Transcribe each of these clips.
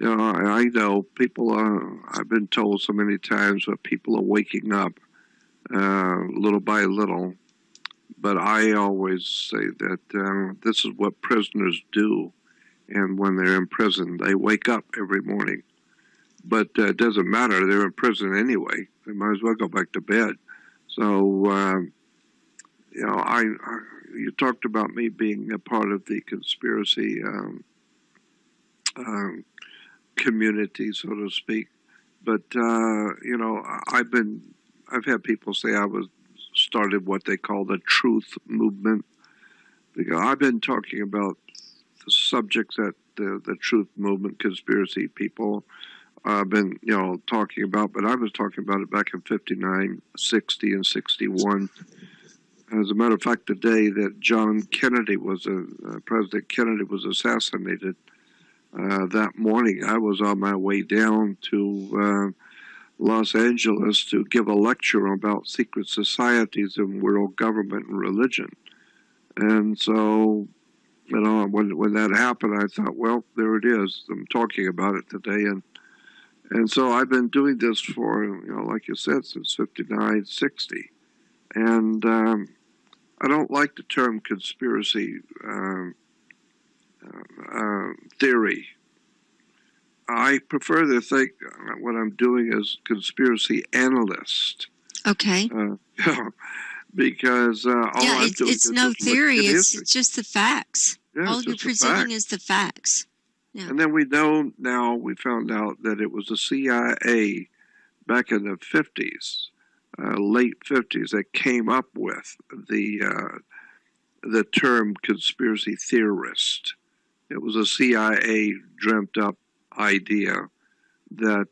You know, I know people are, I've been told so many times that people are waking up little by little. But I always say that this is what prisoners do. And when they're in prison, they wake up every morning. But it doesn't matter. They're in prison anyway. They might as well go back to bed. So, you know, you talked about me being a part of the conspiracy um, community, so to speak. But you know, I've had people say I was started what they call the truth movement, because I've been talking about the subjects that the truth movement conspiracy people have been, you know, talking about. But I was talking about it back in '59, '60, and '61. As a matter of fact, the day that John Kennedy was President Kennedy was assassinated, that morning I was on my way down to Los Angeles to give a lecture about secret societies and world government and religion. And so, you know, when that happened, I thought, well, there it is. I'm talking about it today, and so I've been doing this for, you know, like you said, since '59, '60, and I don't like the term conspiracy theory. I prefer to think what I'm doing is conspiracy analyst. Okay. Because all yeah, I'm doing it's is no just theory. it's It's just the facts. yeah, All it's you're just a presenting fact. is the facts. Yeah. And then we know now, we found out that it was the CIA back in the 50s, late 50s, that came up with the term conspiracy theorist. It was a CIA dreamt up idea that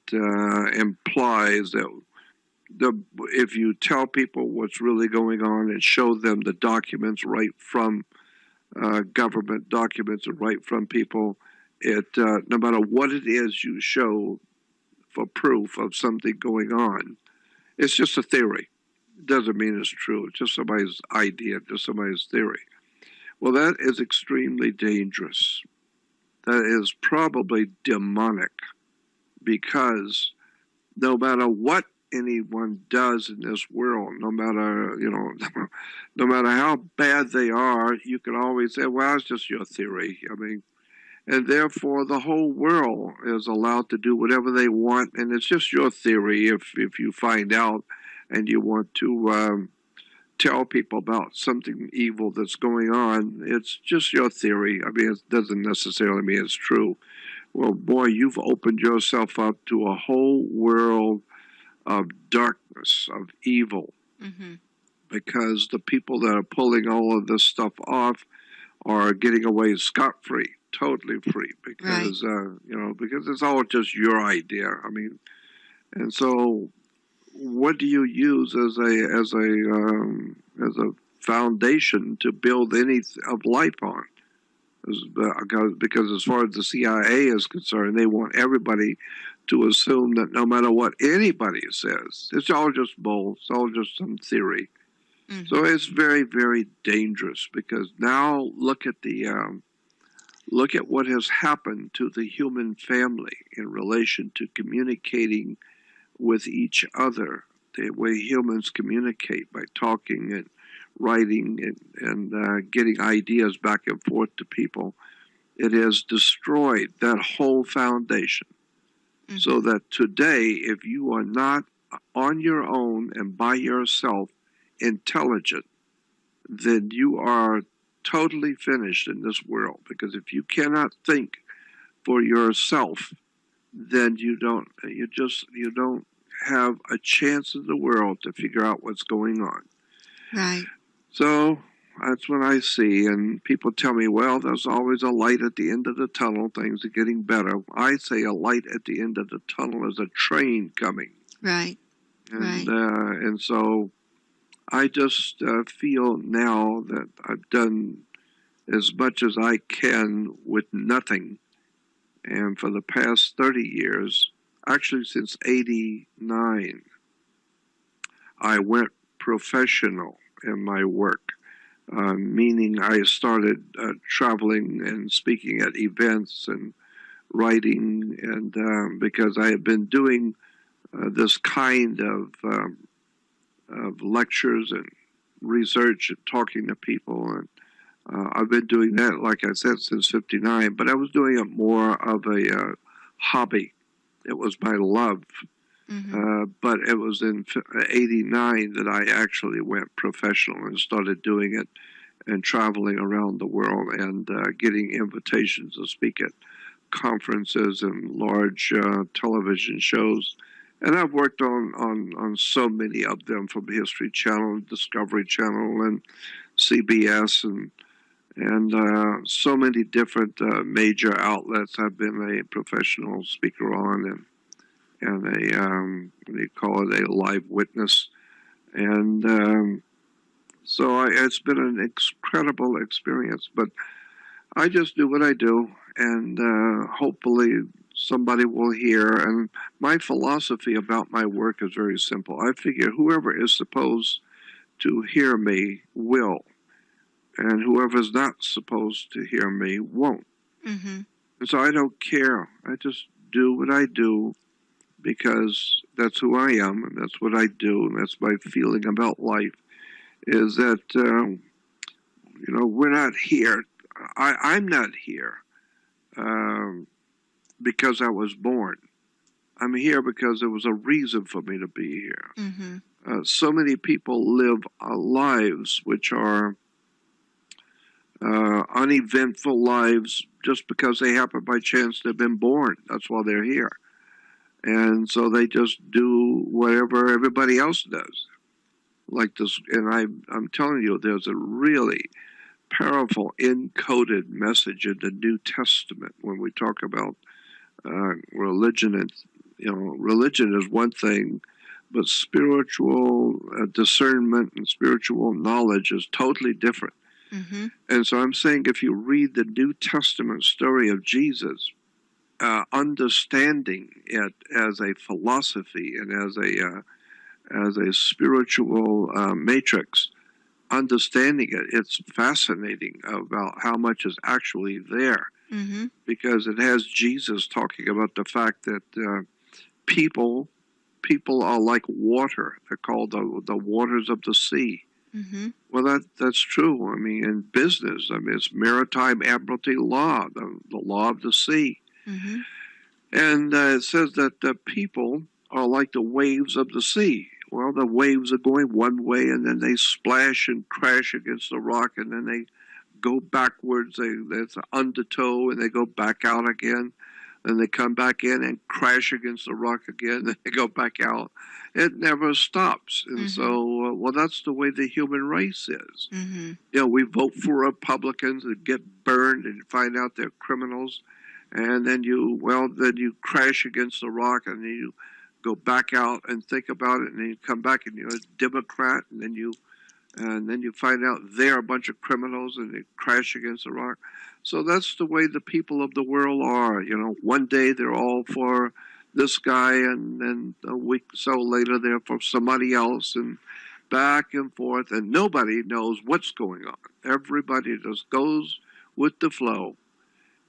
implies that if you tell people what's really going on and show them the documents right from government documents and right from people, it no matter what it is you show for proof of something going on, it's just a theory. It doesn't mean it's true. It's just somebody's idea, just somebody's theory. Well, that is extremely dangerous. That is probably demonic, because no matter what anyone does in this world, no matter, you know, no matter how bad they are, you can always say, well, it's just your theory. I mean, and therefore the whole world is allowed to do whatever they want, and it's just your theory. If you find out and you want to tell people about something evil that's going on, it's just your theory. I mean, it doesn't necessarily mean it's true. Well, boy, you've opened yourself up to a whole world of darkness, of evil, Mm-hmm. because the people that are pulling all of this stuff off are getting away scot-free, totally free, because you know, because it's all just your idea. I mean, and so what do you use as a foundation to build any of life on? Because as far as the CIA is concerned, they want everybody to assume that no matter what anybody says, it's all just bull, it's all just some theory. Mm-hmm. So it's very, very dangerous, because now look at what has happened to the human family in relation to communicating with each other. The way humans communicate, by talking and writing and getting ideas back and forth to people. It has destroyed that whole foundation. Mm-hmm. So that today, if you are not on your own and by yourself intelligent, then you are totally finished in this world. Because if you cannot think for yourself, then you don't have a chance in the world to figure out what's going on. Right. So that's what I see. And people tell me, well, there's always a light at the end of the tunnel. Things are getting better. I say a light at the end of the tunnel is a train coming. Right. And, and so I just feel now that I've done as much as I can with nothing. And for the past 30 years, actually since '89, I went professional in my work, meaning I started traveling and speaking at events and writing, and because I had been doing this kind of lectures and research and talking to people, and I've been doing that, like I said, since '59. But I was doing it more of a hobby. It was my love. But it was in '89 that I actually went professional and started doing it and traveling around the world and getting invitations to speak at conferences and large television shows. And I've worked on so many of them, from History Channel, Discovery Channel, and CBS, and so many different major outlets I've been a professional speaker on, and they call it a live witness. And so it's been an incredible experience. But I just do what I do, and hopefully somebody will hear. And my philosophy about my work is very simple. I figure whoever is supposed to hear me will, and whoever's not supposed to hear me won't. And so I don't care. I just do what I do because that's who I am, and that's what I do, and that's my feeling about life, is that, we're not here. I'm not here because I was born. I'm here because there was a reason for me to be here. So many people live lives which are uneventful lives just because they happen by chance to have been born. That's why they're here. And so they just do whatever everybody else does. Like this, and I'm telling you, there's a really powerful encoded message in the New Testament when we talk about religion. And religion is one thing, but spiritual discernment and spiritual knowledge is totally different. And so I'm saying, if you read the New Testament story of Jesus, understanding it as a philosophy and as a spiritual matrix, understanding it, it's fascinating about how much is actually there, because it has Jesus talking about the fact that people are like water. They're called the waters of the sea. Well, that's true. I mean, in business, it's maritime admiralty law, the law of the sea. And it says that the people are like the waves of the sea. Well, the waves are going one way, and then they splash and crash against the rock, and then they go backwards. There's an undertow, and they go back out again. Then they come back in and crash against the rock again, and they go back out. It never stops. And so, well, that's the way the human race is. We vote for Republicans and get burned and find out they're criminals. And then you crash against the rock, and then you go back out and think about it, and then you come back and you're a Democrat, and then you find out they're a bunch of criminals, and they crash against the rock. So that's the way the people of the world are. One day they're all for this guy, and then a week or so later they're for somebody else, and back and forth, and nobody knows what's going on. Everybody just goes with the flow.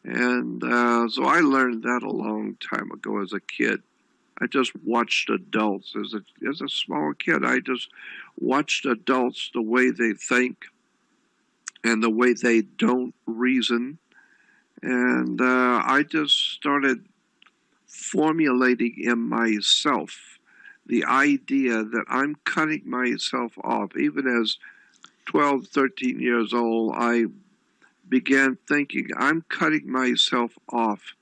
And so I learned that a long time ago as a kid. I just watched adults as a small kid. I just watched adults, the way they think and the way they don't reason. And I just started formulating in myself the idea that I'm cutting myself off. Even as 12, 13 years old, I began thinking, I'm cutting myself off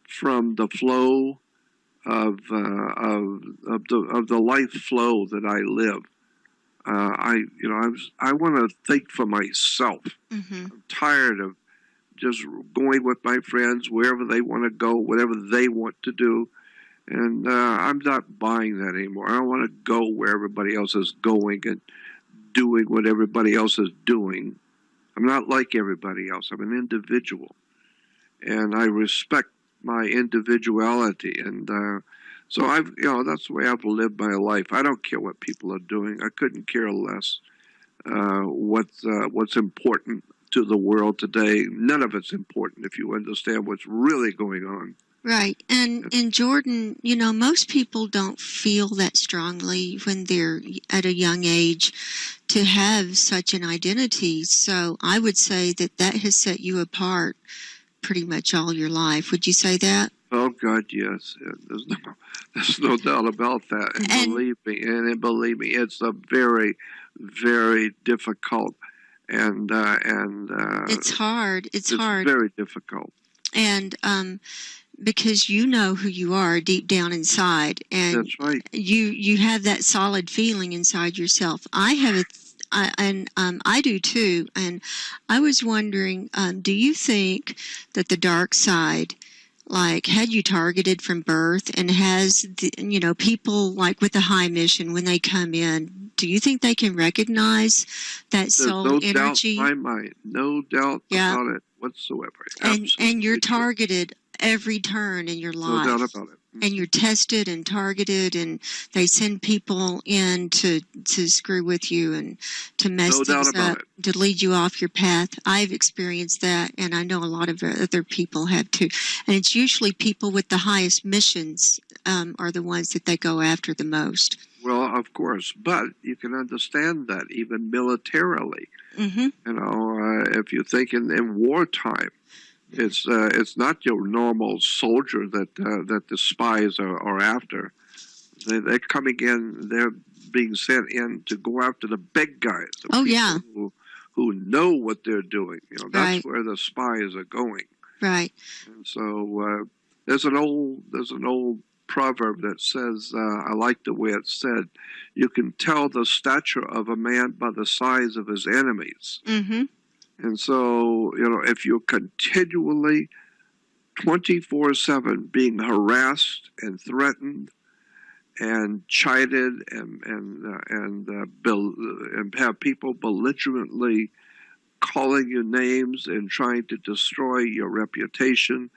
from the flow of the life flow that I live. I want to think for myself. I'm tired of just going with my friends wherever they want to go, whatever they want to do, and I'm not buying that anymore. I don't want to go where everybody else is going and doing what everybody else is doing. I'm not like everybody else. I'm an individual, and I respect my individuality, and so that's the way I've lived my life. I don't care what people are doing. I couldn't care less what's important to the world today. None of it's important if you understand what's really going on. Right. And in Jordan, you know, most people don't feel that strongly when they're at a young age to have such an identity. So I would say that that has set you apart pretty much all your life. Would you say that? Oh God, yes. There's no doubt about that. And believe me, it's a very, very difficult and it's hard. It's hard. Very difficult. And because you know who you are deep down inside, and that's right. You have that solid feeling inside yourself. I do too. And I was wondering, do you think that the dark side, like, had you targeted from birth, and has people like with the high mission, when they come in, do you think they can recognize that soul energy? No doubt in my mind. No doubt about it whatsoever. And you're targeted every turn in your life. No doubt about it. And you're tested and targeted, and they send people in to screw with you and to mess things up, to lead you off your path. I've experienced that, and I know a lot of other people have too. And it's usually people with the highest missions are the ones that they go after the most. Well, of course, but you can understand that even militarily. Mm-hmm. You know, if you think in wartime, it's not your normal soldier that the spies are after. They're coming in. They're being sent in to go after the big guys. Who know what they're doing. You know, that's where the spies are going. Right. And so there's an old proverb that says, I like the way it's said, you can tell the stature of a man by the size of his enemies. Mm-hmm. And so, you know, if you're continually 24/7 being harassed and threatened and chided and have people belligerently calling you names and trying to destroy your reputation,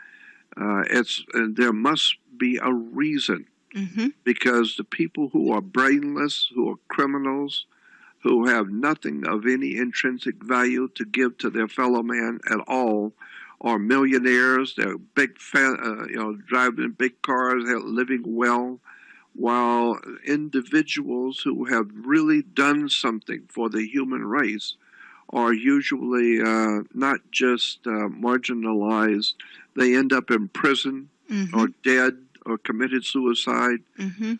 and there must be a reason. Mm-hmm. Because the people who are brainless, who are criminals, who have nothing of any intrinsic value to give to their fellow man at all, are millionaires. They're big, driving big cars, they're living well, while individuals who have really done something for the human race are usually not just marginalized. They end up in prison, mm-hmm. or dead, or committed suicide. Mm-hmm.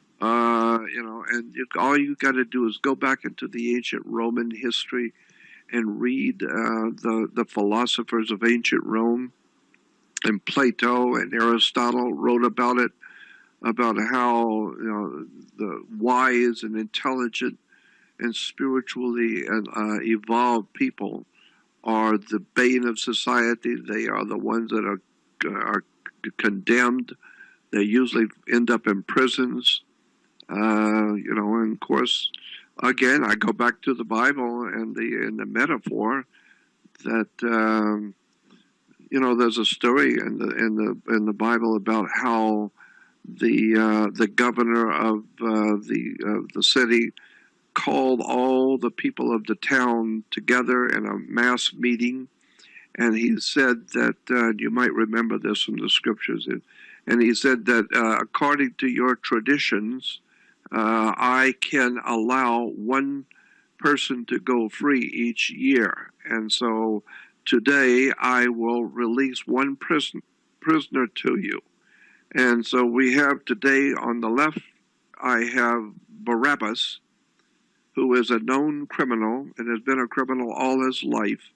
And all you got to do is go back into the ancient Roman history and read the philosophers of ancient Rome. And Plato and Aristotle wrote about it, about how the wise and intelligent and spiritually evolved people are the bane of society. They are the ones that are condemned. They usually end up in prisons. And of course, again, I go back to the Bible and the metaphor that there's a story in the Bible about how the governor of the city called all the people of the town together in a mass meeting, and he said that you might remember this from the scriptures. And he said that according to your traditions, I can allow one person to go free each year. And so today I will release one prisoner to you. And so we have today on the left, I have Barabbas, who is a known criminal and has been a criminal all his life.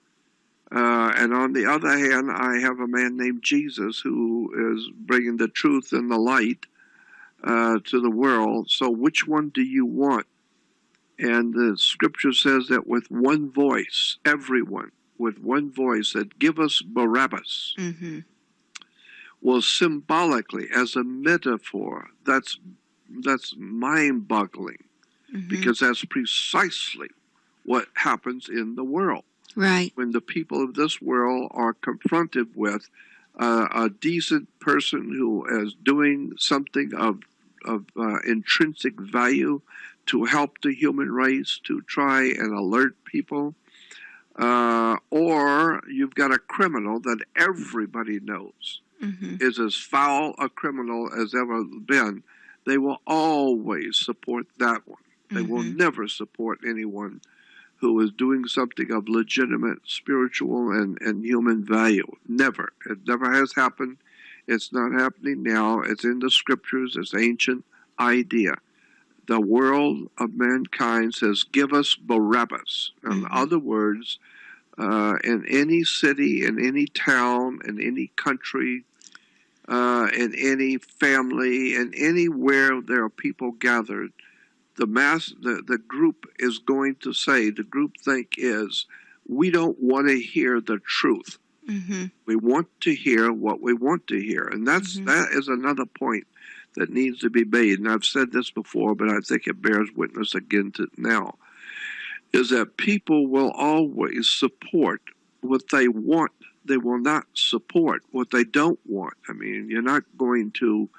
And on the other hand, I have a man named Jesus who is bringing the truth and the light to the world. So which one do you want? And the scripture says that with one voice, everyone with one voice said, give us Barabbas. Mm-hmm. Well, symbolically, as a metaphor, that's mind-boggling, mm-hmm. because that's precisely what happens in the world. Right. When the people of this world are confronted with a decent person who is doing something of intrinsic value to help the human race, to try and alert people, or you've got a criminal that everybody knows is as foul a criminal as ever been, they will always support that one. They will never support anyone who is doing something of legitimate spiritual and human value. Never. It never has happened. It's not happening now. It's in the scriptures. It's ancient idea. The world of mankind says, give us Barabbas. In other words, in any city, in any town, in any country, in any family, and anywhere there are people gathered, the group is going to say, the group think is, we don't want to hear the truth. We want to hear what we want to hear. And that is another point that needs to be made. And I've said this before, but I think it bears witness again to now, is that people will always support what they want. They will not support what they don't want. I mean, you're not going to,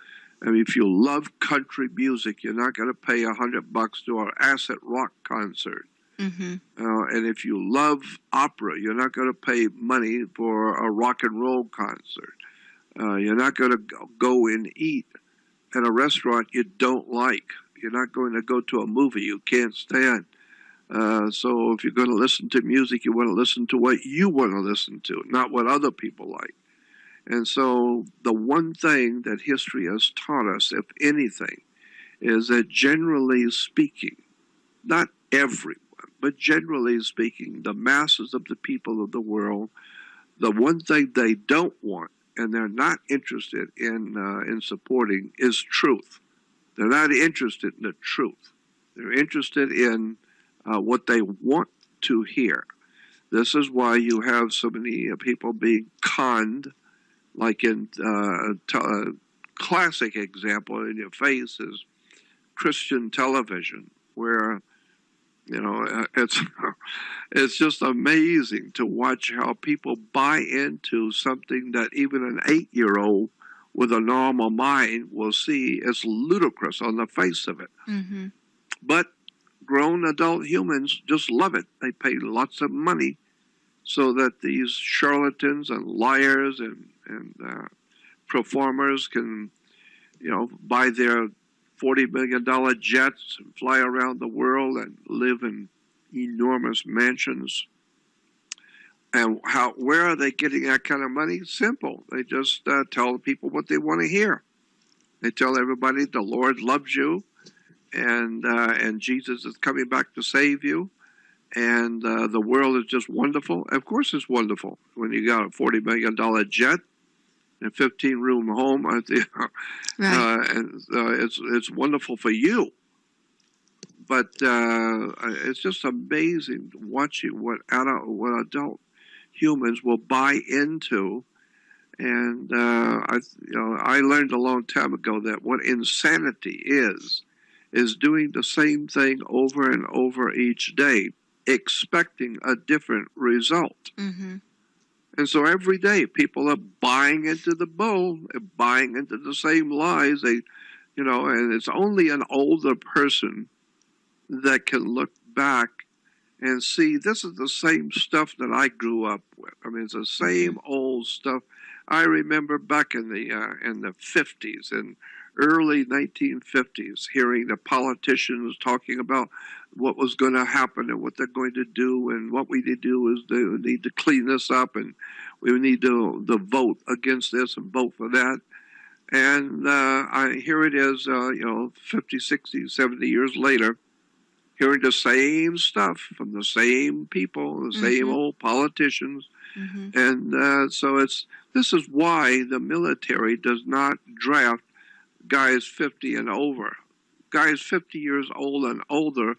if you love country music, you're not going to pay $100 to an acid rock concert. And if you love opera, you're not going to pay money for a rock and roll concert. You're not going to go and eat at a restaurant you don't like. You're not going to go to a movie you can't stand. So if you're going to listen to music, you want to listen to what you want to listen to, not what other people like. And so the one thing that history has taught us, if anything, is that generally speaking, not everyone, but generally speaking, the masses of the people of the world, the one thing they don't want and they're not interested in supporting is truth. They're not interested in the truth. They're interested in what they want to hear. This is why you have so many people being conned, like in a classic example in your face is Christian television, where it's just amazing to watch how people buy into something that even an 8-year-old with a normal mind will see as ludicrous on the face of it. But grown adult humans just love it. They pay lots of money so that these charlatans and liars and performers can, buy their $40 million jets and fly around the world and live in enormous mansions. And where are they getting that kind of money? Simple. They just tell people what they want to hear. They tell everybody the Lord loves you, and Jesus is coming back to save you, and the world is just wonderful. Of course it's wonderful when you got a $40 million jet, a 15-room home. And it's wonderful for you. But it's just amazing watching what adult humans will buy into. And I learned a long time ago that what insanity is doing the same thing over and over each day, expecting a different result. And so every day people are buying into the bull, buying into the same lies. And it's only an older person that can look back and see this is the same stuff that I grew up with. I mean, it's the same old stuff. I remember back in the 50s and early 1950s, hearing the politicians talking about what was going to happen and what they're going to do, and what we need to do is they need to clean this up, and we need to vote against this and vote for that. And here it is, 50, 60, 70 years later, hearing the same stuff from the same people, the same old politicians. And so this is why the military does not draft guys 50 and over. Guys 50 years old and older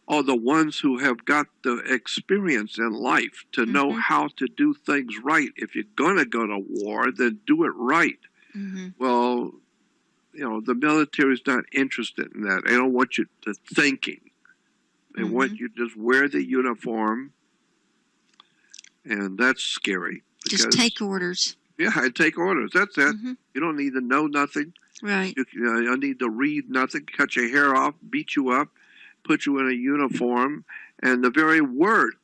are the ones who have got the experience in life to know how to do things right. If you're going to go to war, then do it right. Well, the military is not interested in that. They don't want you to thinking. They want you to just wear the uniform, and that's scary. Just take orders. Yeah, and take orders. That's it. You don't need to know nothing. Right. You don't need to read nothing, cut your hair off, beat you up, put you in a uniform. And the very word,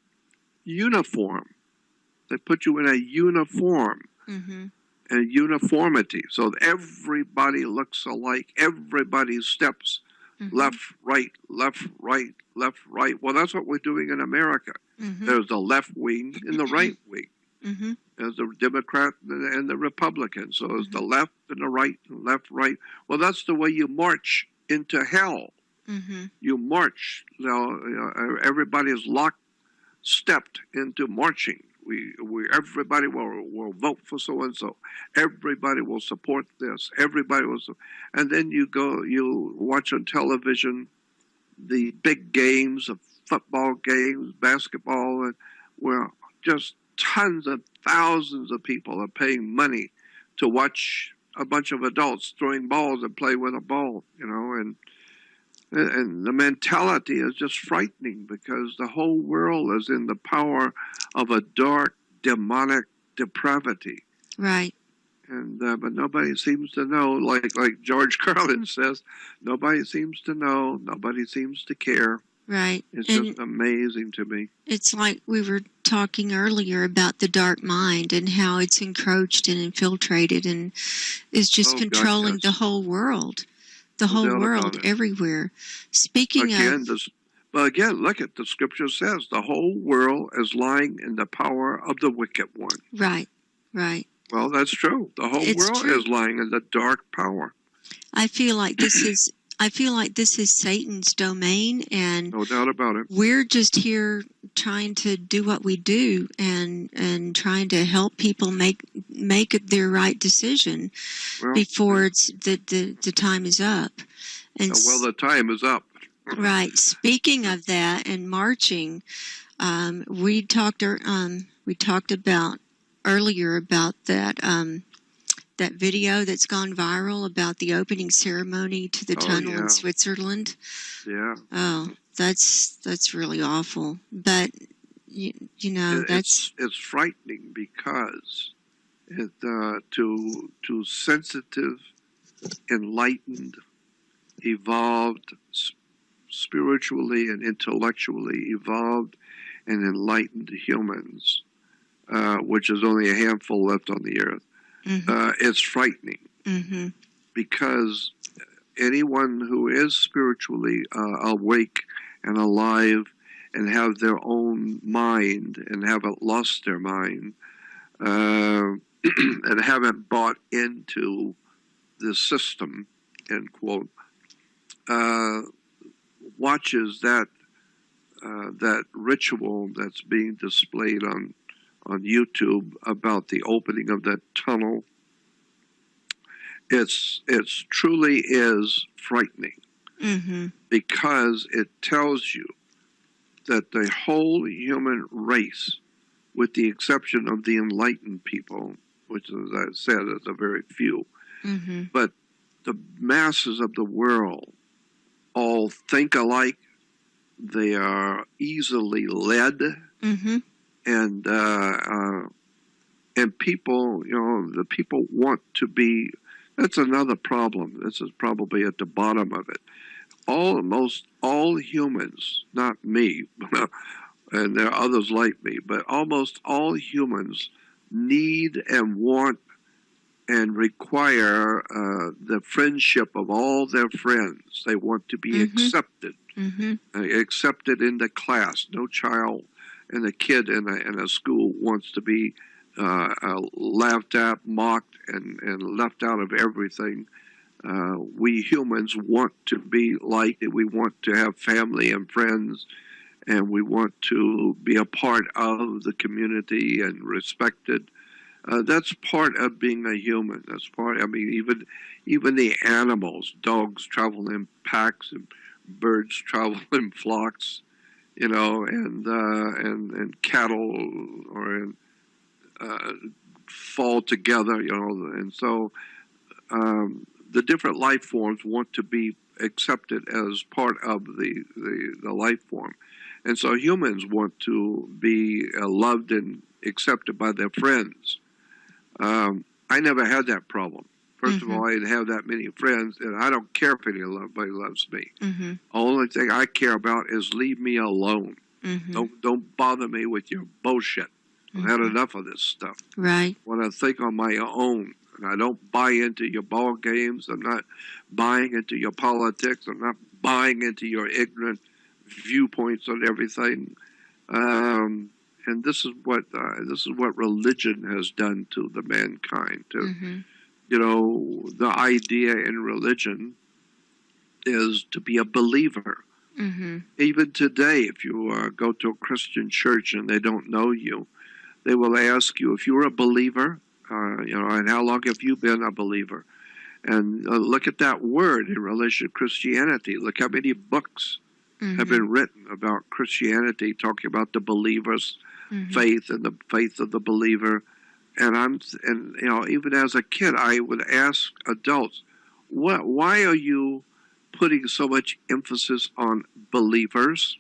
uniform, they put you in a uniform. and uniformity, so that everybody looks alike. Everybody steps left, right, left, right, left, right. Well, that's what we're doing in America. There's the left wing and the right wing. There's the Democrat and the Republican. So there's the left and the right, and left, right. Well, that's the way you march into hell. You march. Everybody is stepped into marching. Everybody will vote for so and so. Everybody will support this. Everybody will, and then you watch on television the big games of football games, basketball, and where just tons of thousands of people are paying money to watch a bunch of adults throwing balls and play with a ball, and the mentality is just frightening, because the whole world is in the power of a dark, demonic depravity. Right. And but nobody seems to know, like George Carlin says, nobody seems to know, nobody seems to care. Right. It's just amazing to me. It's like we were talking earlier about the dark mind and how it's encroached and infiltrated and is just controlling the whole world. The whole world, everywhere. Speaking of... But again, look at the scripture says, the whole world is lying in the power of the wicked one. Right, right. Well, that's true. The whole world is lying in the dark power. I feel like this is Satan's domain, and no doubt about it. We're just here trying to do what we do and trying to help people make their right decision before the time is up. And well, the time is up. Right. Speaking of that and marching, we talked about earlier about that that video that's gone viral about the opening ceremony to the tunnel in Switzerland. Yeah. Oh, that's really awful. But it's frightening, because to sensitive, enlightened, evolved, spiritually and intellectually evolved and enlightened humans, which is only a handful left on the earth. It's frightening, because anyone who is spiritually awake and alive and have their own mind and haven't lost their mind and haven't bought into the system, end quote, watches that ritual that's being displayed on YouTube about the opening of that tunnel. It's truly is frightening, because it tells you that the whole human race, with the exception of the enlightened people, which, as I said, is a very few, but the masses of the world all think alike. They are easily led, and people, the people want to be. That's another problem. This is probably at the bottom of it. Almost all humans, not me, and there are others like me, but almost all humans need and want and require the friendship of all their friends. They want to be accepted, accepted in the class. No child and a kid in a school wants to be laughed at, mocked, and left out of everything. We humans want to be liked, and we want to have family and friends, and we want to be a part of the community and respected. That's part of being a human. That's part. I mean, even the animals, dogs travel in packs, and birds travel in flocks, and cattle fall together, and so the different life forms want to be accepted as part of the life form, and so humans want to be loved and accepted by their friends. I never had that problem. First of all, I didn't have that many friends, and I don't care if anybody loves me. The only thing I care about is leave me alone. Don't bother me with your bullshit. I've had enough of this stuff. Right. I want to think on my own. And I don't buy into your ball games. I'm not buying into your politics. I'm not buying into your ignorant viewpoints on everything. And this is what religion has done to the mankind. You know, the idea in religion is to be a believer. Even today, if you go to a Christian church and they don't know you, they will ask you if you're a believer, you know, and how long have you been a believer? And look at that word in relation to Christianity. Look how many books have been written about Christianity, talking about the believer's faith and the faith of the believer. And you know, even as a kid, I would ask adults, why are you putting so much emphasis on believers?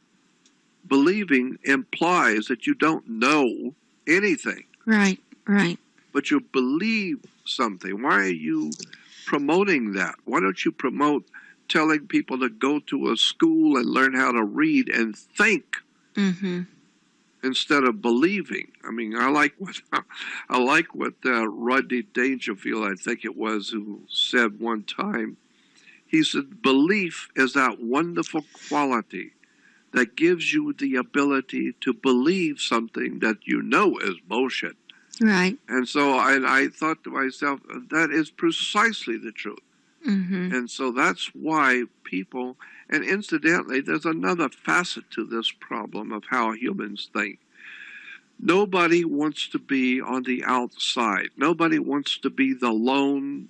Believing implies that you don't know anything. Right, right. But you believe something. Why are you promoting that? Why don't you promote telling people to go to a school and learn how to read and think instead of believing? I mean, I like what Rodney Dangerfield, I think it was, who said one time. He said, belief is that wonderful quality that gives you the ability to believe something that you know is bullshit. Right. And so I thought to myself, that is precisely the truth. And so that's why people, and incidentally, there's another facet to this problem of how humans think. Nobody wants to be on the outside. Nobody wants to be the lone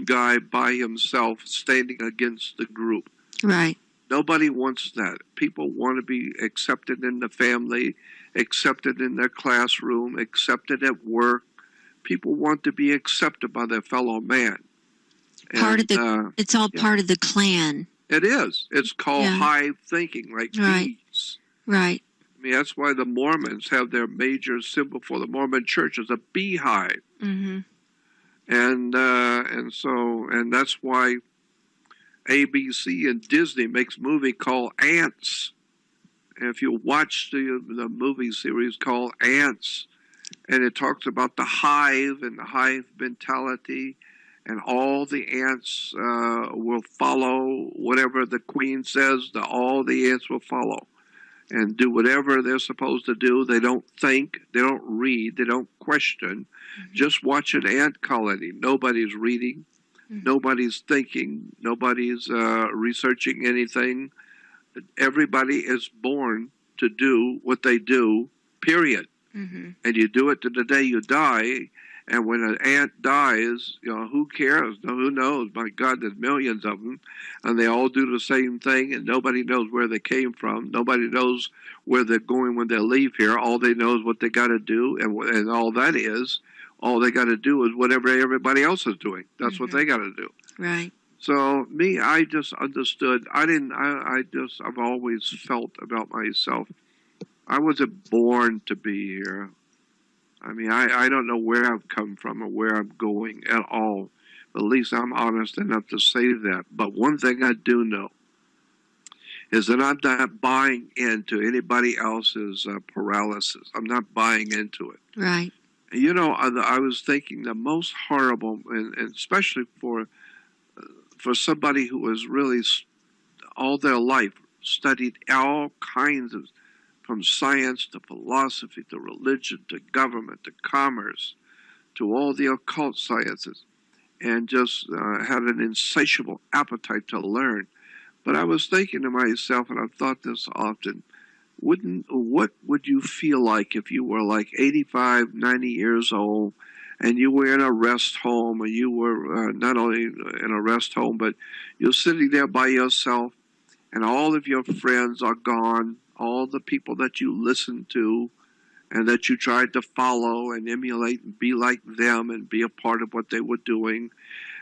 guy by himself standing against the group. Right. Nobody wants that. People want to be accepted in the family, accepted in their classroom, accepted at work. People want to be accepted by their fellow man. It's all part of the clan. It is. It's called hive thinking, like bees. Right. I mean, that's why the Mormons have their major symbol for the Mormon church is a beehive. And that's why ABC and Disney makes a movie called Ants. And if you watch the movie series called Ants, and it talks about the hive and the hive mentality, and all the ants will follow whatever the queen says. All the ants will follow and do whatever they're supposed to do. They don't think, they don't read, they don't question. Just watch an ant colony. Nobody's reading, nobody's thinking, nobody's researching anything. Everybody is born to do what they do, period. And you do it to the day you die. And when an ant dies, you know, who cares? Who knows? My God, there's millions of them, and they all do the same thing, and nobody knows where they came from. Nobody knows where they're going when they leave here. All they know is what they got to do, and all that is, all they got to do is whatever everybody else is doing. That's what they got to do. Right. So me, I just understood. I've always felt about myself, I wasn't born to be here. I mean, I don't know where I've come from or where I'm going at all. But at least I'm honest enough to say that. But one thing I do know is that I'm not buying into anybody else's paralysis. I'm not buying into it. Right. You know, I was thinking the most horrible, and especially for somebody who has really all their life studied all kinds of, from science to philosophy to religion to government to commerce to all the occult sciences, and just had an insatiable appetite to learn. But I was thinking to myself, and I've thought this often, what would you feel like if you were like 85, 90 years old, and you were in a rest home, and you were not only in a rest home, but you're sitting there by yourself, and all of your friends are gone, all the people that you listened to and that you tried to follow and emulate and be like them and be a part of what they were doing,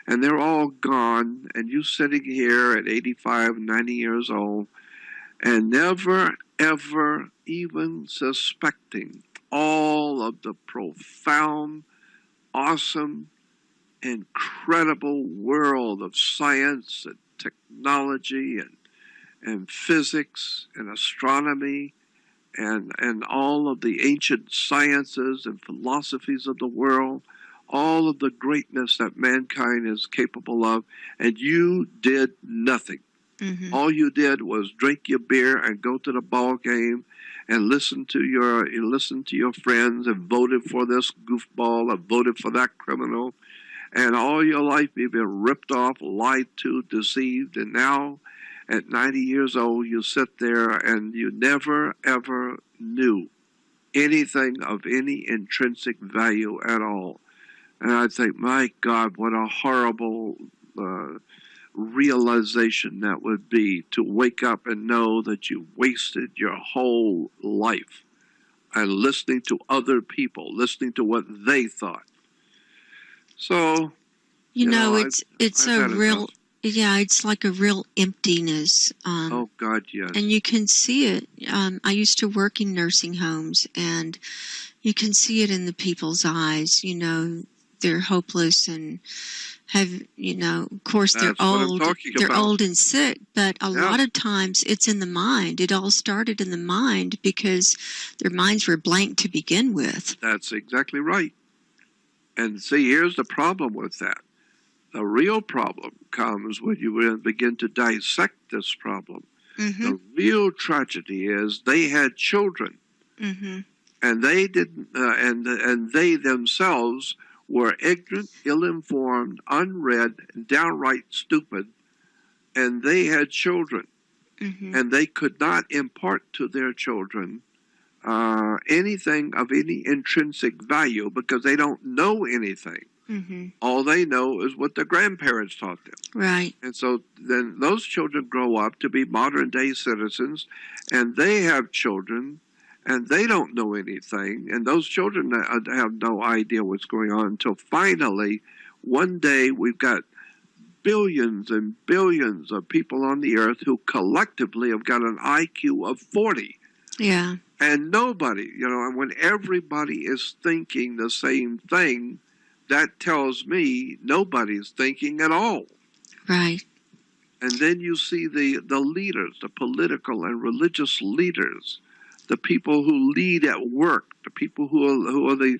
and they're all gone, and you sitting here at 85, 90 years old, and never, ever even suspecting all of the profound, awesome, incredible world of science and technology and physics and astronomy and all of the ancient sciences and philosophies of the world, all of the greatness that mankind is capable of, and you did nothing. Mm-hmm. All you did was drink your beer and go to the ball game and listen to your friends and voted for this goofball and voted for that criminal. And all your life you've been ripped off, lied to, deceived, and now at 90 years old you sit there and you never ever knew anything of any intrinsic value at all. And I think, my God, what a horrible realization that would be, to wake up and know that you wasted your whole life and listening to other people, listening to what they thought. So, it's a real, it's like a real emptiness. Oh God, yes. And you can see it. I used to work in nursing homes, and you can see it in the people's eyes. They're hopeless and have, of course they're old. They're old and sick, but a lot of times it's in the mind. It all started in the mind because their minds were blank to begin with. That's exactly right. And see, here's the problem with that. The real problem comes when you begin to dissect this problem. Mm-hmm. The real tragedy is they had children, mm-hmm. and they didn't, and they themselves were ignorant, ill-informed, unread, and downright stupid, and they had children, mm-hmm. and they could not impart to their children anything of any intrinsic value because they don't know anything. Mm-hmm. All they know is what their grandparents taught them. Right. And so then those children grow up to be modern-day citizens, and they have children, and they don't know anything, and those children have no idea what's going on until finally, one day, we've got billions and billions of people on the earth who collectively have got an IQ of 40. Yeah. And nobody, and when everybody is thinking the same thing, that tells me nobody's thinking at all. Right. And then you see the leaders, the political and religious leaders, the people who lead at work, the people who are the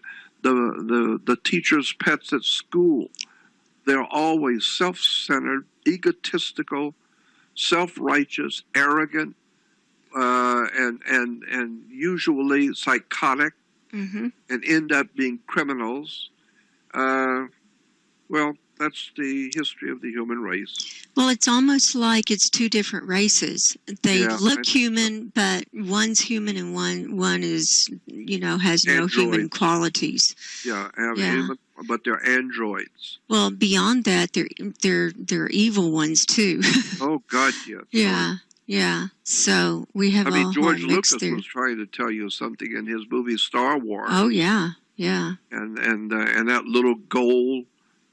teachers' pets at school. They're always self-centered, egotistical, self-righteous, arrogant, and usually psychotic, mm-hmm. and end up being criminals. Well, that's the history of the human race. Well, it's almost like it's two different races. They look human, but one's human and one is, has no human qualities. Yeah, human, but they're androids. Well, beyond that, they're evil ones too. Oh God, yes. Yeah. So we have George Lucas was trying to tell you something in his movie Star Wars. Oh yeah. And that little gold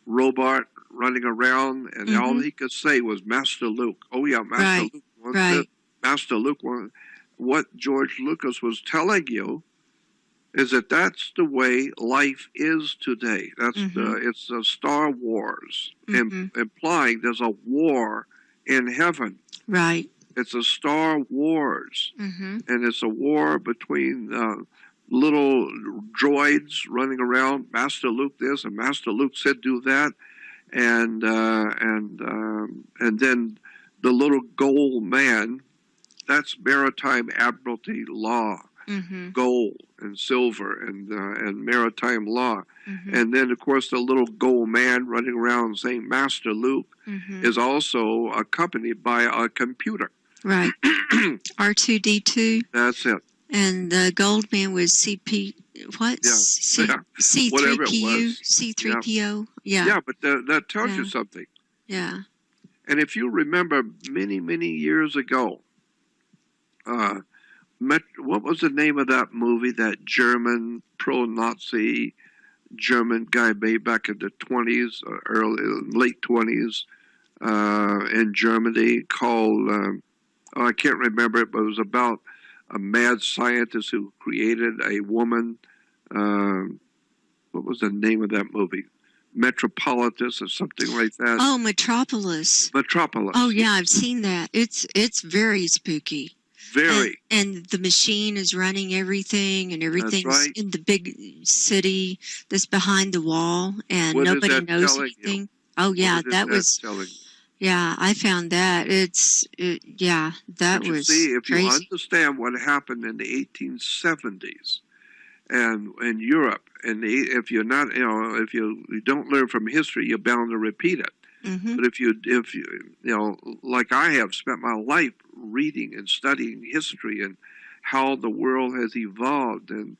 robot running around, and mm-hmm. all he could say was Master Luke. Oh yeah, Master Luke. Right. Master Luke. What George Lucas was telling you is that that's the way life is today. That's mm-hmm. It's a Star Wars, mm-hmm. implying there's a war in heaven. Right. It's a Star Wars, mm-hmm. and it's a war between little droids running around. Master Luke this and Master Luke said do that, and then the little gold man. That's maritime admiralty law, mm-hmm. gold and silver and maritime law, mm-hmm. and then of course the little gold man running around saying Master Luke mm-hmm. is also accompanied by a computer. Right. R2D2. That's it. And the gold man was C3PO, C3PO. Yeah, but that tells you something. Yeah. And if you remember many, many years ago, what was the name of that movie, that German pro-Nazi German guy made back in the 20s, late 20s, in Germany, called, I can't remember it, but it was about a mad scientist who created a woman. What was the name of that movie? Metropolitus or something like that. Oh, Metropolis. Metropolis. Oh yeah, I've seen that. It's very spooky. Very. And the machine is running everything, and everything's right. in the big city that's behind the wall, and What nobody is that knows telling anything. you? Oh, yeah, What is that was, telling you? yeah, I found that. Yeah, that But you was see, if crazy. you understand what happened in the 1870s and in Europe, and if you're not, if you don't learn from history, you're bound to repeat it. Mm-hmm. But if you, like I have spent my life reading and studying history and how the world has evolved, and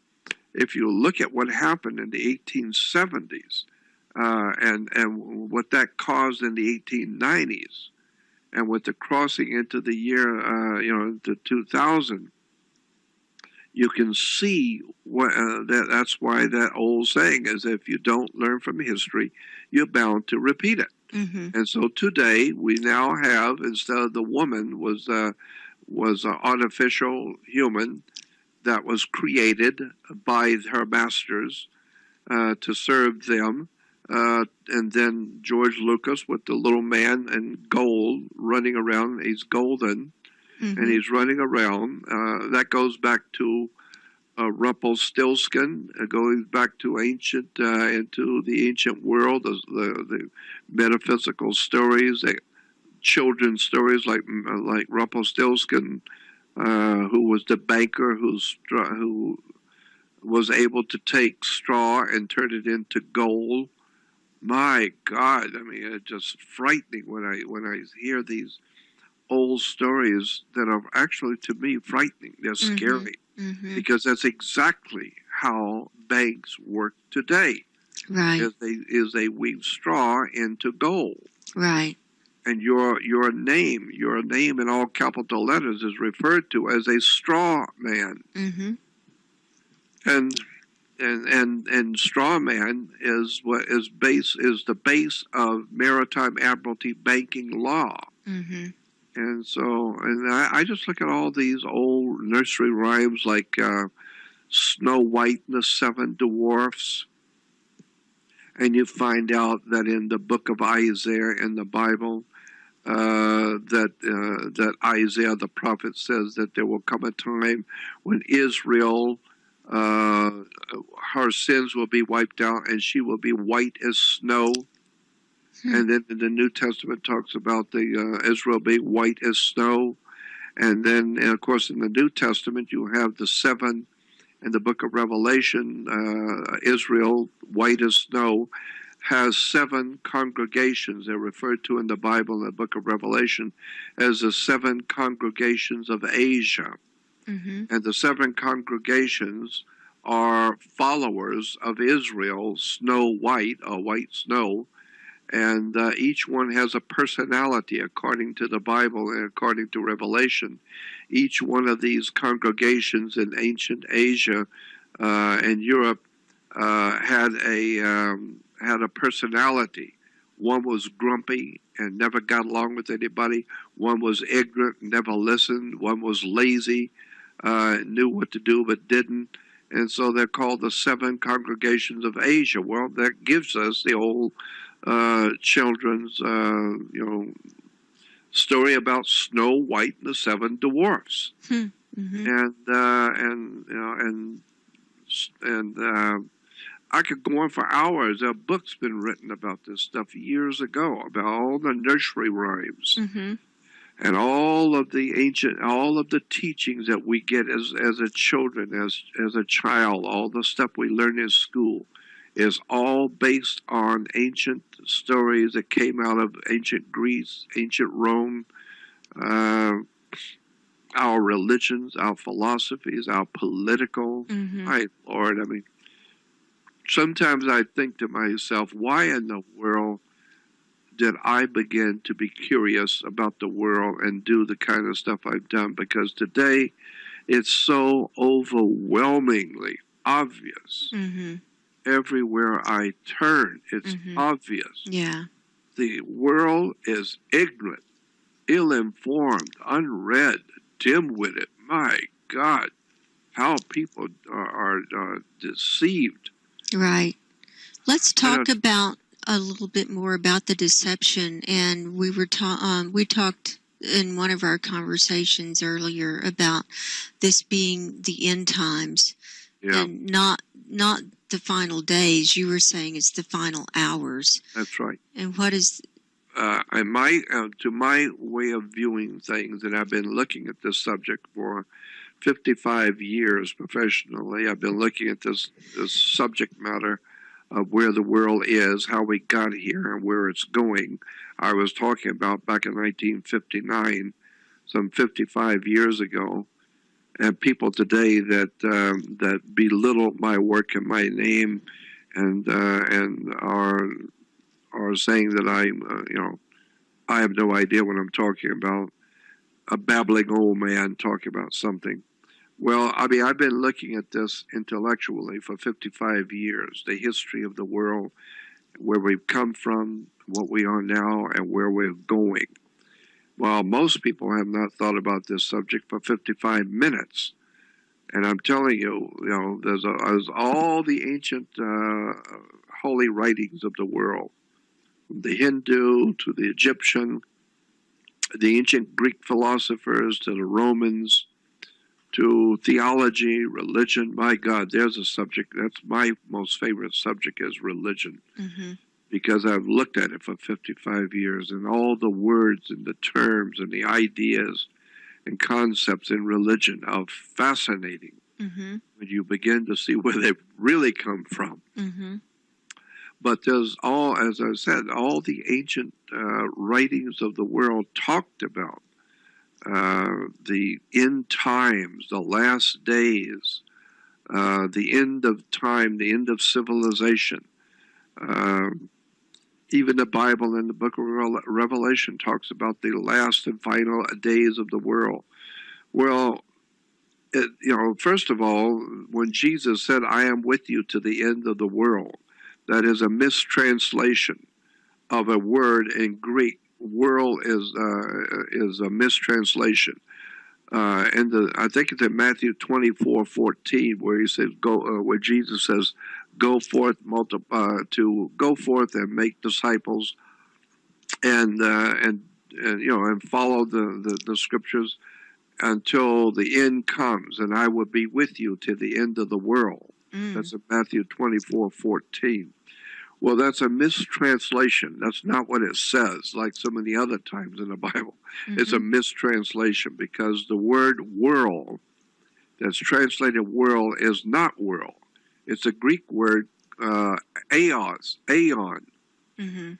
if you look at what happened in the 1870s and what that caused in the 1890s, and with the crossing into the year, into 2000, you can see what that's why that old saying is, if you don't learn from history, you're bound to repeat it. Mm-hmm. And so today we now have, instead of the woman was an artificial human that was created by her masters to serve them. And then George Lucas with the little man in gold running around. He's golden, Mm-hmm. and he's running around. That goes back to Rumpelstiltskin, going back to into the ancient world, the metaphysical stories, children's stories like Rumpelstiltskin, who was the banker who was able to take straw and turn it into gold. My God, I mean, it's just frightening when I hear these old stories that are actually, to me, frightening. They're scary. Mm-hmm. Because that's exactly how banks work today. Right. Is they weave straw into gold. Right. And your name in all capital letters is referred to as a straw man. Mm-hmm. And straw man is the base of maritime admiralty banking law. Mm-hmm. And so, I just look at all these old nursery rhymes like Snow White and the Seven Dwarfs, and you find out that in the book of Isaiah in the Bible, that Isaiah the prophet says that there will come a time when Israel, her sins will be wiped out, and she will be white as snow. And then in the New Testament talks about the Israel being white as snow. And then, of course, in the New Testament, you have the seven in the book of Revelation. Israel, white as snow, has seven congregations. They're referred to in the Bible, in the book of Revelation, as the seven congregations of Asia. Mm-hmm. And the seven congregations are followers of Israel, snow white, or white snow. And each one has a personality according to the Bible and according to Revelation. Each one of these congregations in ancient Asia and Europe had a personality. One was grumpy and never got along with anybody. One was ignorant and never listened. One was lazy, knew what to do but didn't. And so they're called the seven congregations of Asia. Well, that gives us the old children's story about Snow White and the Seven Dwarfs. Mm-hmm. And I could go on for hours. A book's been written about this stuff years ago, about all the nursery rhymes. Mm-hmm. And all of the teachings that we get as a children, as a child, all the stuff we learn in school, is all based on ancient stories that came out of ancient Greece, ancient Rome, our religions, our philosophies, our political. Mm-hmm. My Lord, I mean, sometimes I think to myself, why in the world did I begin to be curious about the world and do the kind of stuff I've done? Because today it's so overwhelmingly obvious. Mm-hmm. Everywhere I turn, it's Mm-hmm. obvious. Yeah. The world is ignorant, ill-informed, unread, dim-witted. My God, how people are deceived. Right. Let's talk about a little bit more about the deception. And we talked in one of our conversations earlier about this being the end times, and not the final days. You were saying it's the final hours. That's right. And what is? And to my way of viewing things, and I've been looking at this subject for 55 years professionally. I've been looking at this subject matter of where the world is, how we got here, and where it's going. I was talking about back in 1959, some 55 years ago, and people today that belittle my work and my name, and are saying that I have no idea what I'm talking about, a babbling old man talking about something. Well, I mean, I've been looking at this intellectually for 55 years, the history of the world, where we've come from, what we are now, and where we're going. Well, most people have not thought about this subject for 55 minutes. And I'm telling you, there's all the ancient holy writings of the world, from the Hindu to the Egyptian, the ancient Greek philosophers to the Romans, to theology, religion. My God, there's a subject. That's my most favorite subject, is religion. Mm-hmm. Because I've looked at it for 55 years, and all the words and the terms and the ideas and concepts in religion are fascinating. Mm-hmm. When you begin to see where they've really come from. Mm-hmm. But there's as I said, all the ancient writings of the world talked about the end times, the last days, the end of time, the end of civilization. Even the Bible in the book of Revelation talks about the last and final days of the world. Well, first of all, when Jesus said, "I am with you to the end of the world," that is a mistranslation of a word in Greek. World is a mistranslation. I think it's in Matthew 24:14, where he says, where Jesus says, "Go forth, to go forth and make disciples, and follow the scriptures until the end comes, and I will be with you to the end of the world." That's in Matthew 24:14. Well, that's a mistranslation. That's not what it says, like so many other times in the Bible. Mm-hmm. It's a mistranslation, because the word world that's translated world is not world. It's a Greek word, aeon. Mm-hmm.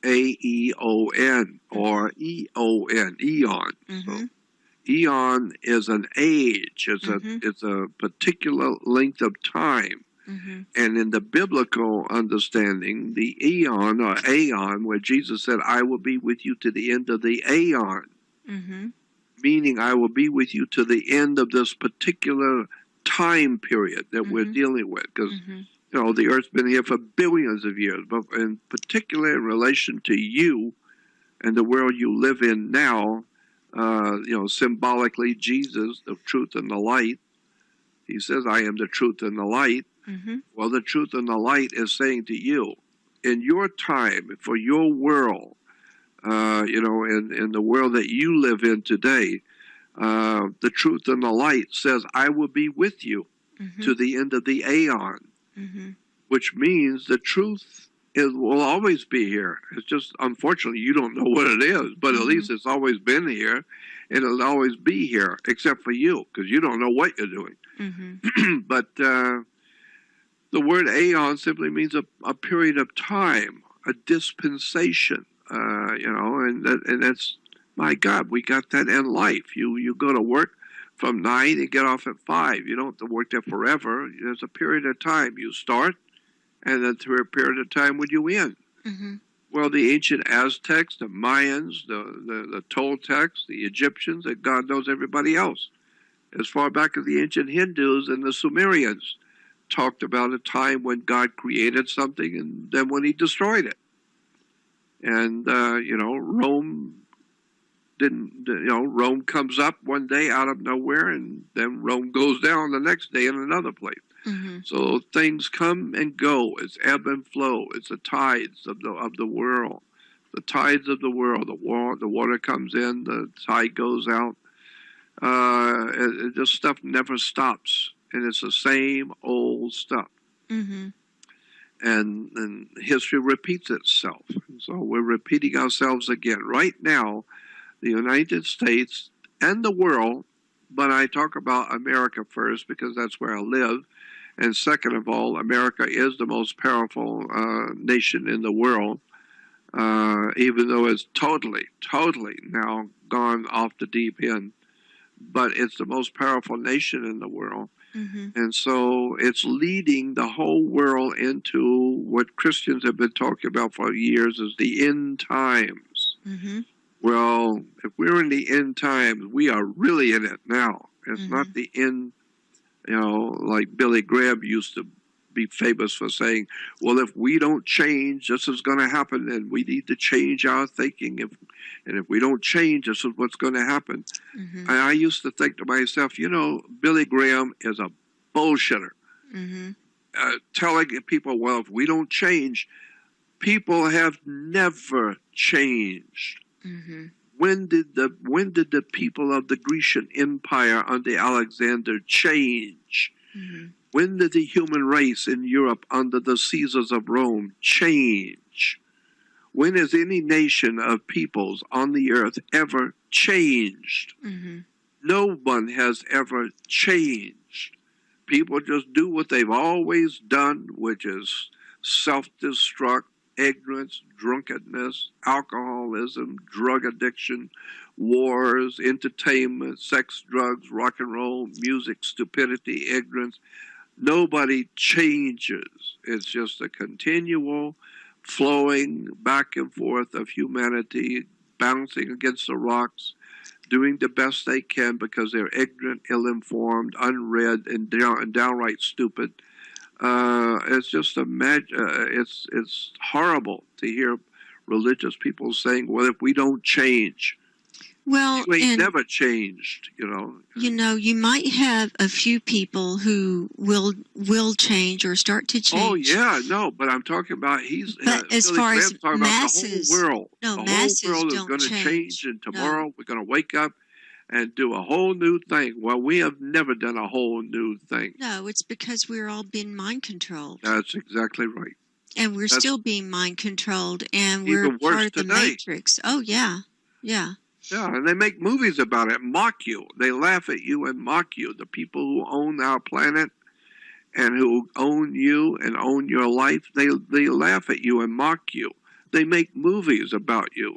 A-E-O-N, or E-O-N, eon. Mm-hmm. So, eon is an age. It's a particular length of time. Mm-hmm. And in the biblical understanding, the eon or aeon, where Jesus said, "I will be with you to the end of the aeon," mm-hmm. meaning I will be with you to the end of this particular time period that mm-hmm. we're dealing with. Because, mm-hmm. The earth's been here for billions of years, but in particular in relation to you and the world you live in now, symbolically, Jesus, the truth and the light, he says, "I am the truth and the light." Mm-hmm. Well, the truth and the light is saying to you, in your time, for your world, in the world that you live in today, the truth and the light says, "I will be with you mm-hmm. to the end of the aeon," mm-hmm. which means the truth will always be here. It's just, unfortunately, you don't know what it is, but mm-hmm. at least it's always been here, and it'll always be here, except for you, because you don't know what you're doing. Mm-hmm. But the word aeon simply means a period of time, a dispensation, and that's, my God, we got that in life. You go to work from 9 and get off at 5. You don't have to work there forever. There's a period of time. You start, and then through a period of time when you end. Mm-hmm. Well, the ancient Aztecs, the Mayans, the Toltecs, the Egyptians, and God knows everybody else, as far back as the ancient Hindus and the Sumerians, talked about a time when God created something and then when he destroyed it. And, Rome Rome comes up one day out of nowhere, and then Rome goes down the next day in another place. Mm-hmm. So things come and go. It's ebb and flow. It's the tides of the world. the tides of the world. The water comes in, the tide goes out. This stuff never stops, and it's the same old stuff. Mm-hmm. And history repeats itself. So we're repeating ourselves again. Right now, the United States and the world, but I talk about America first because that's where I live. And second of all, America is the most powerful nation in the world, even though it's totally now gone off the deep end. But it's the most powerful nation in the world. Mm-hmm. And so it's leading the whole world into what Christians have been talking about for years is the end times. Mm-hmm. Well, if we're in the end times, we are really in it now. It's not the end, like Billy Graham used to be famous for saying, well, if we don't change, this is going to happen, and we need to change our thinking. And if we don't change, this is what's going to happen. Mm-hmm. And I used to think to myself, Billy Graham is a bullshitter. Mm-hmm. Telling people, well, if we don't change, people have never changed. Mm-hmm. When did the people of the Grecian Empire under Alexander change? Mm-hmm. When did the human race in Europe under the Caesars of Rome change? When has any nation of peoples on the earth ever changed? Mm-hmm. No one has ever changed. People just do what they've always done, which is self-destruct, ignorance, drunkenness, alcoholism, drug addiction, wars, entertainment, sex, drugs, rock and roll, music, stupidity, ignorance. Nobody changes. It's just a continual flowing back and forth of humanity, bouncing against the rocks, doing the best they can because they're ignorant, ill-informed, unread, and downright stupid. It's just it's horrible to hear religious people saying, well, if we don't change, well, you ain't never changed, You might have a few people who will change or start to change. Oh yeah, no, but I'm talking about But as far as masses, the whole world. No, the masses whole world is don't going to change, and tomorrow No. we're going to wake up and do a whole new thing. Well, we have never done a whole new thing. No, it's because we're all being mind controlled. That's exactly right. And we're still being mind controlled, and we're part of the matrix. Oh yeah, yeah. Yeah, and they make movies about it, mock you. They laugh at you and mock you. The people who own our planet and who own you and own your life, they laugh at you and mock you. They make movies about you.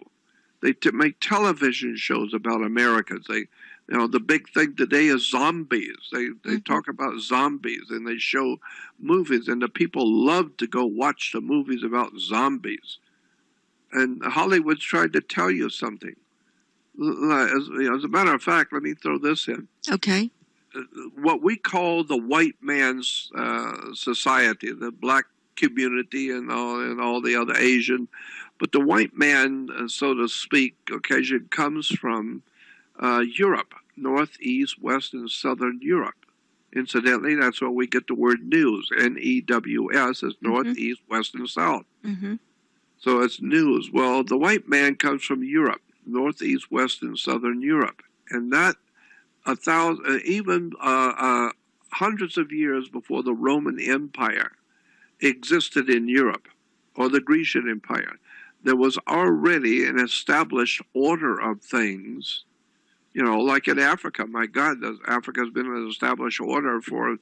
They make television shows about Americans. The big thing today is zombies. They talk about zombies, and they show movies, and the people love to go watch the movies about zombies. And Hollywood's trying to tell you something. As a matter of fact, let me throw this in. Okay. What we call the white man's society, the black community, and all the other Asian, but the white man, so to speak, occasion comes from Europe, Northeast, West, and Southern Europe. Incidentally, that's where we get the word news. N-E-W-S is Northeast, West, and South. Mm-hmm. So it's news. Well, the white man comes from Europe, Northeast, West, and Southern Europe. And that hundreds of years before the Roman Empire existed in Europe, or the Grecian Empire, there was already an established order of things. Like in Africa, my God, Africa's been an established order for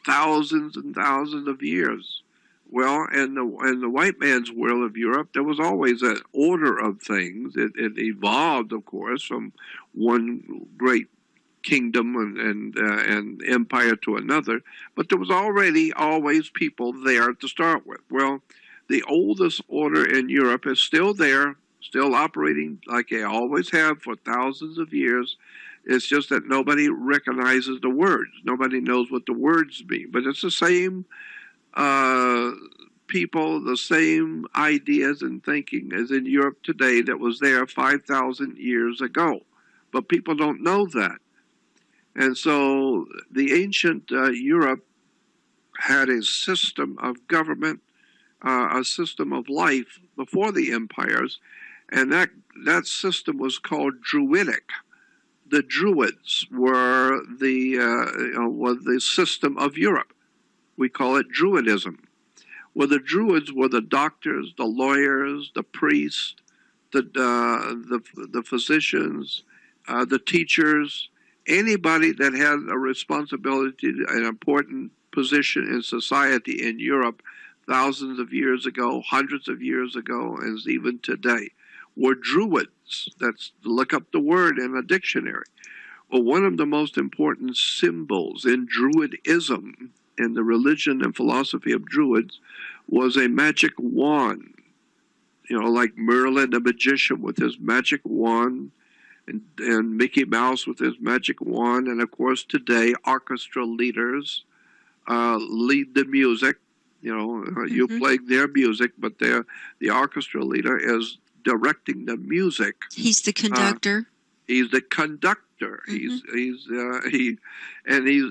thousands and thousands of years. Well, in the white man's world of Europe, there was always an order of things. It evolved, of course, from one great kingdom and empire to another, but there was already always people there to start with. Well, the oldest order in Europe is still there, still operating like they always have for thousands of years. It's just that nobody recognizes the words. Nobody knows what the words mean, but it's the same people, the same ideas and thinking as in Europe today that was there 5,000 years ago. But people don't know that. And so the ancient Europe had a system of government, a system of life before the empires, And that system was called Druidic. The Druids were the system of Europe. We call it Druidism. Well, the Druids were the doctors, the lawyers, the priests, the physicians, the teachers, anybody that had a responsibility, an important position in society in Europe thousands of years ago, hundreds of years ago, as even today, were Druids. Look up the word in a dictionary. Well, one of the most important symbols in Druidism, in the religion and philosophy of Druids, was a magic wand. Like Merlin the magician with his magic wand, and Mickey Mouse with his magic wand, and of course today orchestra leaders lead the music. You play their music, but the orchestra leader is directing the music. He's the conductor. He's the conductor.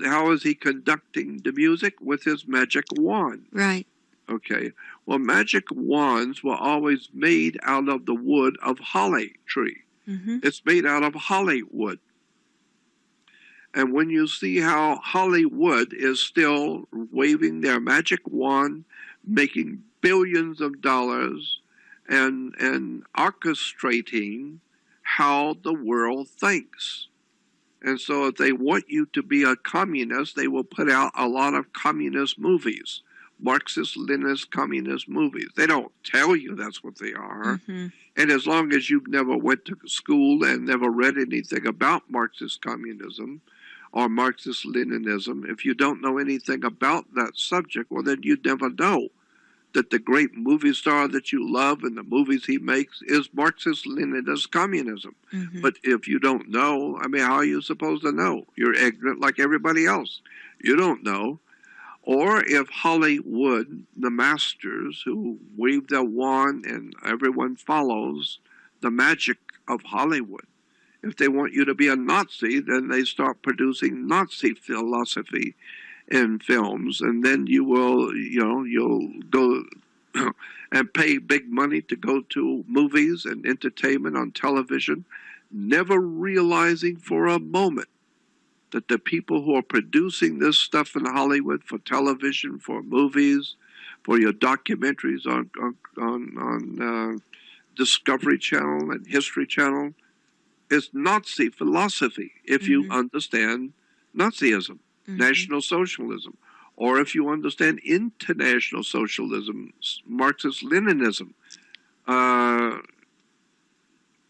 How is he conducting the music? With his magic wand. Right. Okay. Well, magic wands were always made out of the wood of holly tree. It's made out of holly wood. And when you see how Hollywood is still waving their magic wand, making billions of dollars, and orchestrating how the world thinks. And so if they want you to be a communist, they will put out a lot of communist movies, Marxist-Leninist communist movies. They don't tell you that's what they are. And as long as you've never went to school and never read anything about Marxist communism or Marxist-Leninism, if you don't know anything about that subject, well, then you'd never know that the great movie star that you love and the movies he makes is Marxist-Leninist communism. But if you don't know, how are you supposed to know? You're ignorant like everybody else. You don't know. Or if Hollywood, the masters who wave their wand and everyone follows the magic of Hollywood, if they want you to be a Nazi, then they start producing Nazi philosophy in films, and then you'll go and pay big money to go to movies and entertainment on television, never realizing for a moment that the people who are producing this stuff in Hollywood for television, for movies, for your documentaries on Discovery Channel and History Channel, is Nazi philosophy, if you understand Nazism, National Socialism, or if you understand international socialism, Marxist-Leninism.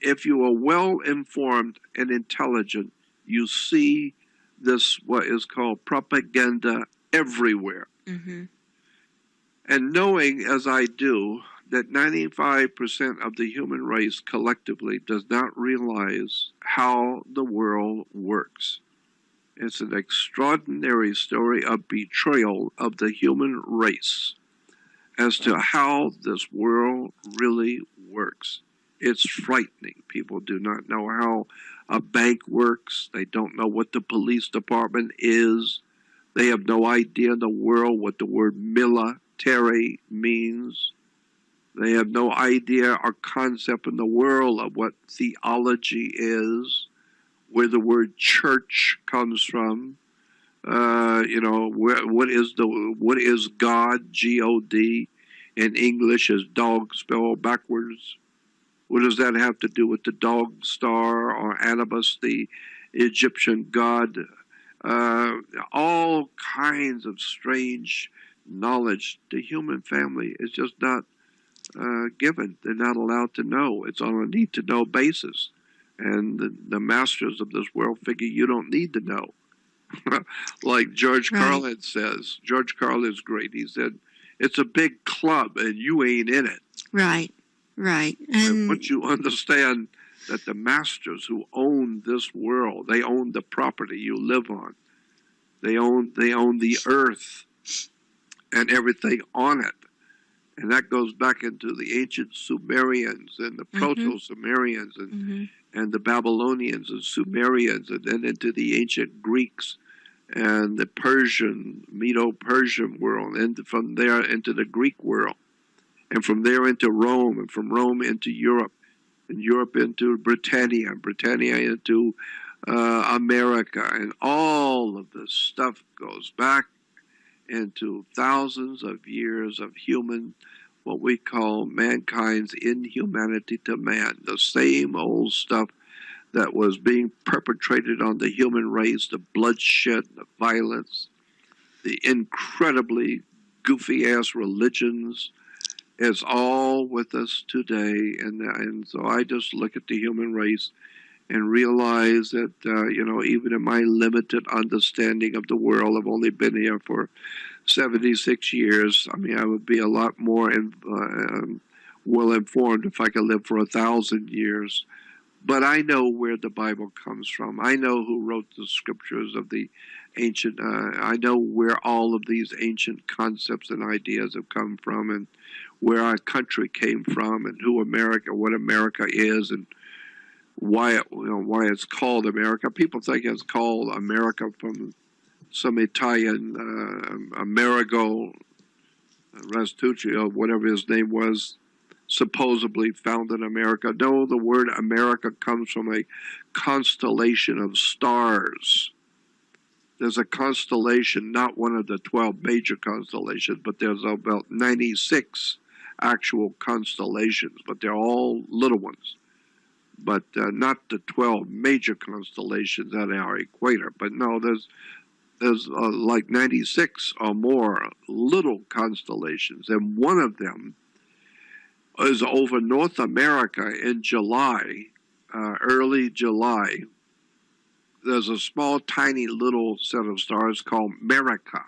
If you are well-informed and intelligent, you see this, what is called propaganda, everywhere. And knowing, as I do, that 95% of the human race collectively does not realize how the world works. It's an extraordinary story of betrayal of the human race as to how this world really works. It's frightening. People do not know how a bank works. They don't know what the police department is. They have no idea in the world what the word military means. They have no idea or concept in the world of what theology is, where the word church comes from. What is God, G-O-D, in English is dog spelled backwards. What does that have to do with the dog star or Anubis, the Egyptian god? All kinds of strange knowledge. The human family is just not given. They're not allowed to know. It's on a need-to-know basis. And the masters of this world figure you don't need to know. Like George Carlin says. George Carlin's great. He said, it's a big club and you ain't in it. Right. And once you understand that the masters who own this world, they own the property you live on. They own the earth and everything on it. And that goes back into the ancient Sumerians and the Proto-Sumerians and the Babylonians and Sumerians, and then into the ancient Greeks and the Persian, Medo-Persian world, and from there into the Greek world, and from there into Rome, and from Rome into Europe. and Europe into Britannia, Britannia into America, and all of this stuff goes back into thousands of years of human, what we call mankind's inhumanity to man, the same old stuff that was being perpetrated on the human race, the bloodshed, the violence, the incredibly goofy-ass religions, is all with us today. And so I just look at the human race and realize that, even in my limited understanding of the world, I've only been here for 76 years. I mean, I would be a lot more well-informed if I could live for 1,000 years. But I know where the Bible comes from. I know who wrote the scriptures of the ancient. I know where all of these ancient concepts and ideas have come from, and where our country came from, and what America is, and why it's called America. People think it's called America from some Italian Amerigo Vespucci, or whatever his name was, supposedly found in America. No, the word America comes from a constellation of stars. There's a constellation, not one of the 12 major constellations, but there's about 96 actual constellations, but they're all little ones. But not the 12 major constellations at our equator. But no, there's like 96 or more little constellations, and one of them is over North America in July, early July. There's a small, tiny little set of stars called Merica,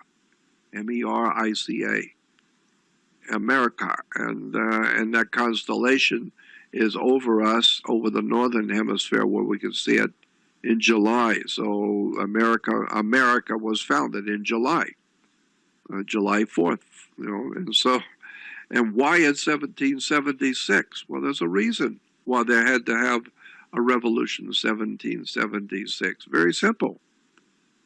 M-E-R-I-C-A, America, and that constellation is over us, over the northern hemisphere, where we can see it in July. So America was founded in July, July 4th, and why in 1776? Well, there's a reason why they had to have a revolution in 1776. Very simple.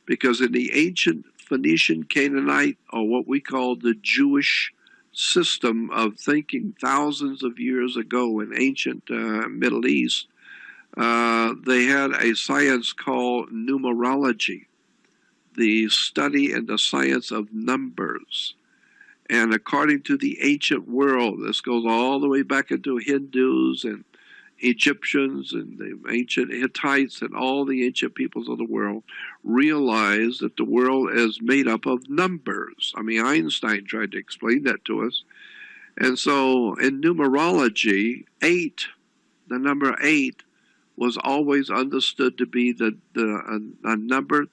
Because in the ancient Phoenician, Canaanite, or what we call the Jewish system of thinking thousands of years ago in ancient Middle East, they had a science called numerology, the study and the science of numbers. And according to the ancient world, this goes all the way back into Hindus and Egyptians and the ancient Hittites and all the ancient peoples of the world, realized that the world is made up of numbers. I mean, Einstein tried to explain that to us. And so in numerology, 8, the number 8, was always understood to be a number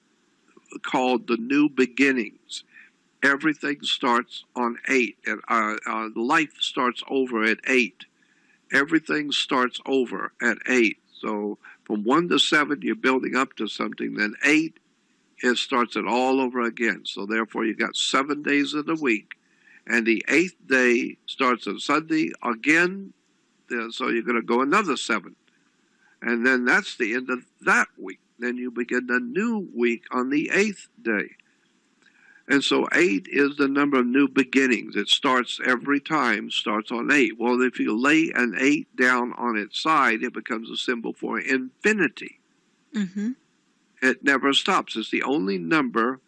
called the new beginnings. Everything starts on 8, and life starts over at 8. Everything starts over at 8. So from 1 to 7, you're building up to something. Then 8, it starts it all over again. So therefore, you got 7 days of the week, and the 8th day starts on Sunday again. So you're going to go another 7, and then that's the end of that week. Then you begin the new week on the 8th day. And so 8 is the number of new beginnings. It starts every time, starts on 8. Well, if you lay an 8 down on its side, it becomes a symbol for infinity. Mm-hmm. It never stops. It's the only number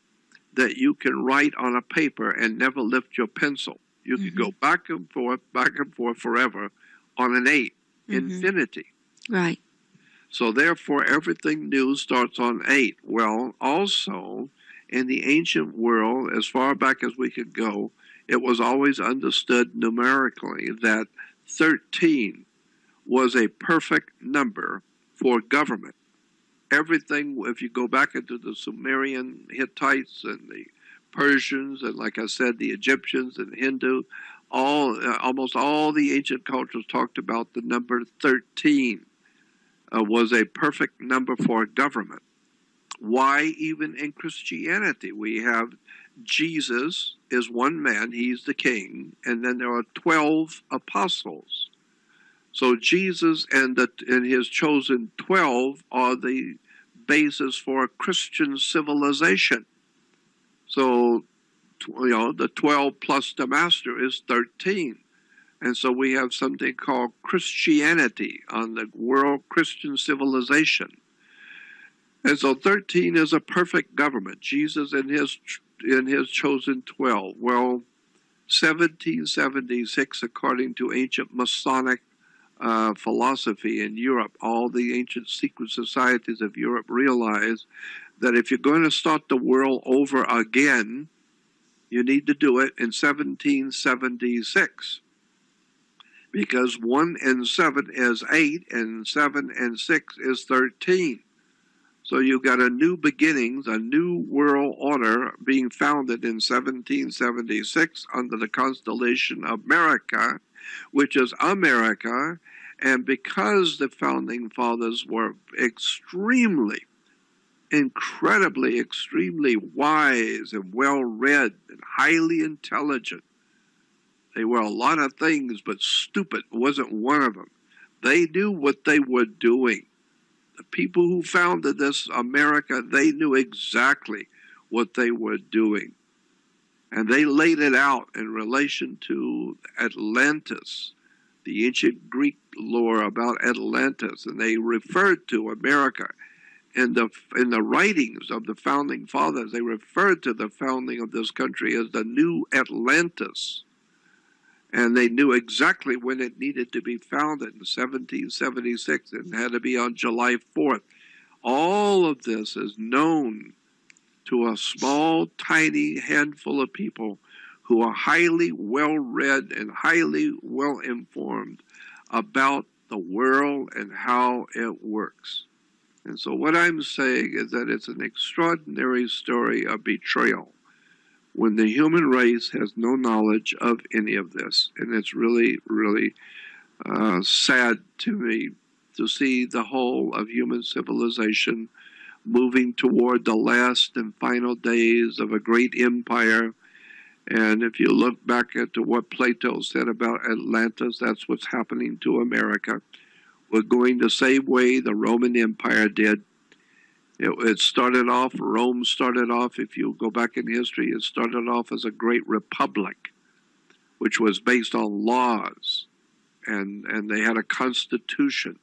that you can write on a paper and never lift your pencil. You can go back and forth forever on an 8. Infinity. Right. So therefore, everything new starts on 8. Well, also, in the ancient world, as far back as we could go, it was always understood numerically that 13 was a perfect number for government. Everything, if you go back into the Sumerian Hittites and the Persians, and like I said, the Egyptians and Hindu, almost all the ancient cultures talked about the number 13 was a perfect number for government. Why even in Christianity? We have Jesus is one man, he's the king, and then there are 12 apostles. So Jesus and his chosen 12 are the basis for Christian civilization. So, the 12 plus the master is 13. And so we have something called Christianity on the world Christian civilization. And so 13 is a perfect government. Jesus and his chosen 12. Well, 1776, according to ancient Masonic philosophy in Europe, all the ancient secret societies of Europe realized that if you're going to start the world over again, you need to do it in 1776. Because 1 and 7 is 8, and 7 and 6 is 13. So you've got a new beginnings, a new world order being founded in 1776 under the constellation of America, which is America. And because the founding fathers were incredibly wise and well-read and highly intelligent, they were a lot of things, but stupid wasn't one of them. They knew what they were doing. The people who founded this America, they knew exactly what they were doing. And they laid it out in relation to Atlantis, the ancient Greek lore about Atlantis. And they referred to America in the writings of the founding fathers. They referred to the founding of this country as the New Atlantis. And they knew exactly when it needed to be founded in 1776 and had to be on July 4th. All of this is known to a small, tiny handful of people who are highly well-read and highly well-informed about the world and how it works. And so what I'm saying is that it's an extraordinary story of betrayal when the human race has no knowledge of any of this. And it's really, really sad to me to see the whole of human civilization moving toward the last and final days of a great empire. And if you look back at what Plato said about Atlantis, that's what's happening to America. We're going the same way the Roman Empire did. It started off, Rome started off, if you go back in history, it started off as a great republic, which was based on laws. And they had a constitution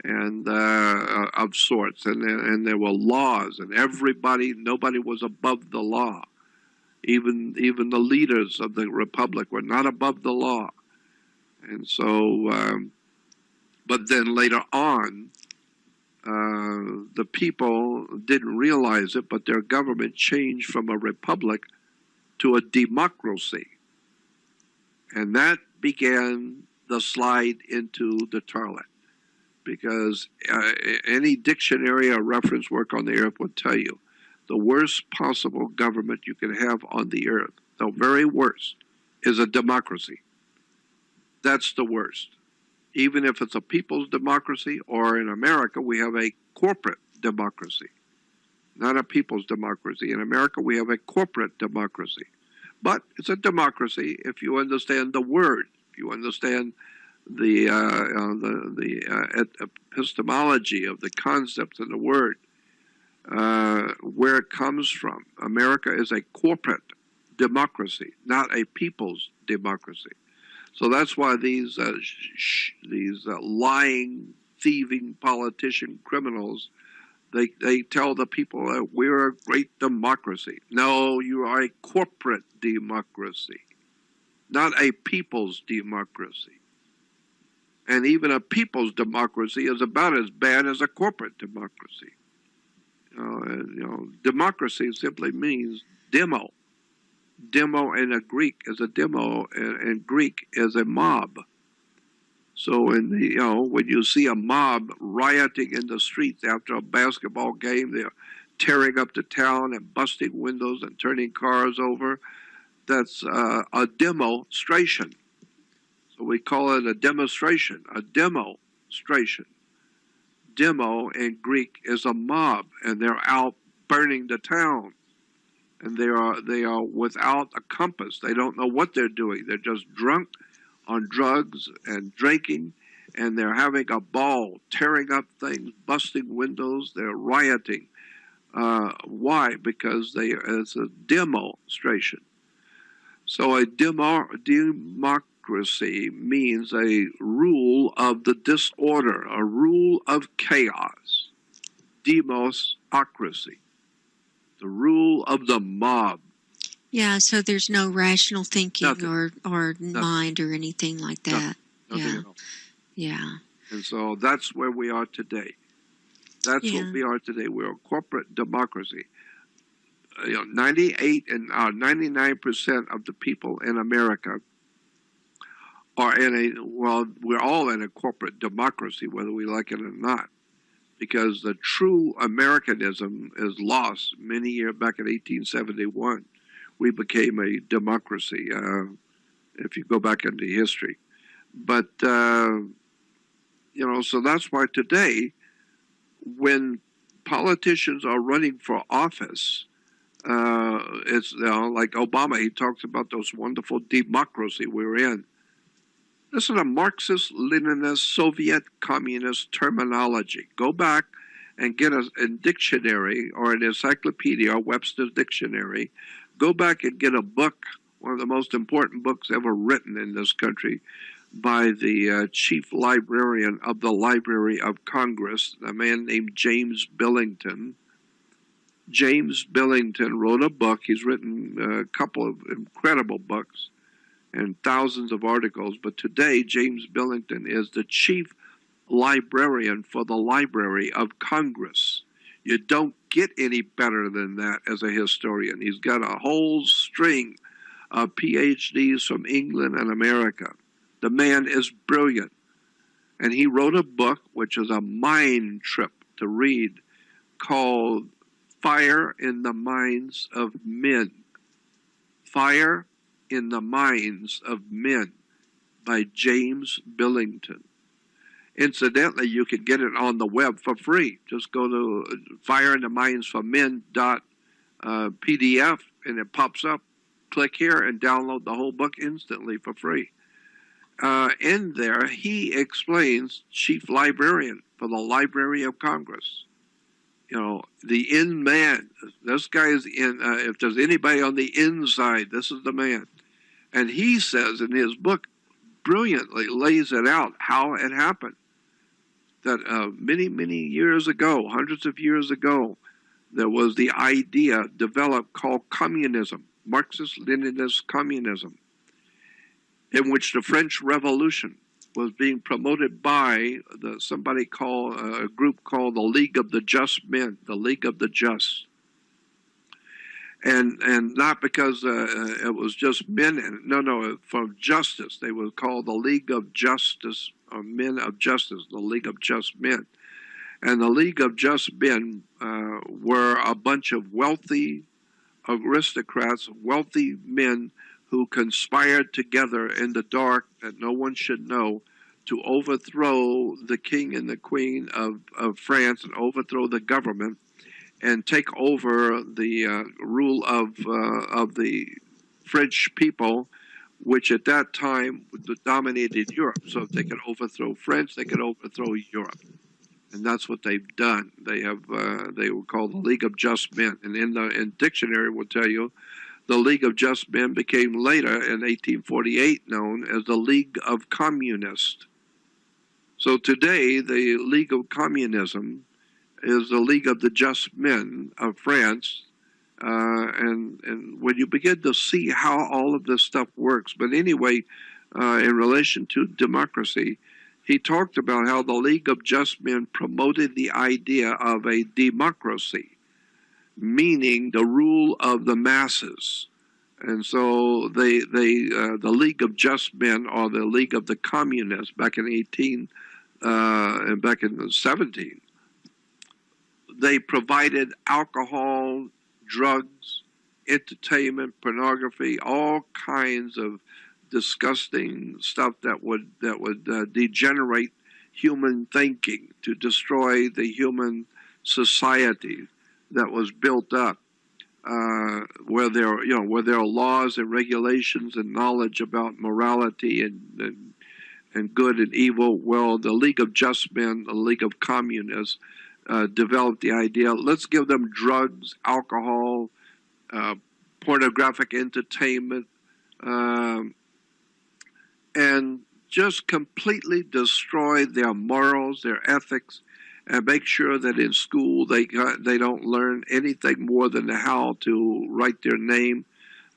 and of sorts. And there were laws, and nobody was above the law. Even the leaders of the republic were not above the law. And so, but then later on, the people didn't realize it, but their government changed from a republic to a democracy. And that began the slide into the toilet. Because any dictionary or reference work on the earth will tell you the worst possible government you can have on the earth, the very worst, is a democracy. That's the worst. Even if it's a people's democracy, or in America, we have a corporate democracy, not a people's democracy. In America, we have a corporate democracy. But it's a democracy if you understand the word, if you understand the epistemology of the concepts of the word, where it comes from. America is a corporate democracy, not a people's democracy. So that's why these lying, thieving politician criminals, they tell the people that we're a great democracy. No, you are a corporate democracy, not a people's democracy. And even a people's democracy is about as bad as a corporate democracy. Democracy simply means demo. Demo in a Greek is a demo, and Greek is a mob. So when you see a mob rioting in the streets after a basketball game, they're tearing up the town and busting windows and turning cars over. That's a demonstration. So we call it a demonstration, a demonstration. Demo in Greek is a mob, and they're out burning the town. And they are without a compass. They don't know what they're doing. They're just drunk on drugs and drinking, and they're having a ball, tearing up things, busting windows. They're rioting. Why? Because it's a demonstration. So a democracy democracy means a rule of the disorder, a rule of chaos. Demosocracy, the rule of the mob. Yeah, so there's no rational thinking Nothing. or mind or anything like that. Nothing at all. Yeah. And so that's where we are today. That's what we are today. We're a corporate democracy. 98 and 99% of the people in America are we're all in a corporate democracy, whether we like it or not, because the true Americanism is lost many years back in 1871. We became a democracy, if you go back into history. But, so that's why today, when politicians are running for office, it's like Obama, he talks about those wonderful democracy we're in. This is a Marxist-Leninist, Soviet communist terminology. Go back and get a dictionary or an encyclopedia or Webster's dictionary. Go back and get a book, one of the most important books ever written in this country, by the chief librarian of the Library of Congress, a man named James Billington. James Billington wrote a book. He's written a couple of incredible books and thousands of articles. But today, James Billington is the chief librarian for the Library of Congress. You don't get any better than that as a historian. He's got a whole string of PhDs from England and America. The man is brilliant. And he wrote a book, which is a mind trip to read, called Fire in the Minds of Men. Fire in the Minds of Men by James Billington. Incidentally, you can get it on the web for free. Just go to fireinthemindsformen.pdf and it pops up. Click here and download the whole book instantly for free. In there, he explains, chief librarian for the Library of Congress, the in man. This guy is in, if there's anybody on the inside, this is the man. And he says in his book, brilliantly lays it out how it happened. That many, many years ago, hundreds of years ago, there was the idea developed called communism, Marxist-Leninist communism, in which the French Revolution was being promoted by somebody called, a group called the League of the Just Men, the League of the Just. And not because it was just men, no, from justice. They were called the League of Justice, or Men of Justice, the League of Just Men. And the League of Just Men were a bunch of wealthy aristocrats, wealthy men who conspired together in the dark that no one should know to overthrow the king and the queen of France and overthrow the government and take over the rule of the French people, which at that time dominated Europe. So if they could overthrow France, they could overthrow Europe. And that's what they've done. They were called the League of Just Men. And in the dictionary will tell you, the League of Just Men became later in 1848 known as the League of Communists. So today, the League of Communism is the League of the Just Men of France. And when you begin to see how all of this stuff works, but anyway, in relation to democracy, he talked about how the League of Just Men promoted the idea of a democracy, meaning the rule of the masses. And so the League of Just Men, or the League of the Communists back in and back in the 17, they provided alcohol, drugs, entertainment, pornography, all kinds of disgusting stuff that would degenerate human thinking, to destroy the human society that was built up, where there are laws and regulations and knowledge about morality and good and evil. Well, the League of Just Men, the League of Communists, developed the idea, let's give them drugs, alcohol, pornographic entertainment, and just completely destroy their morals, their ethics, and make sure that in school they don't learn anything more than how to write their name.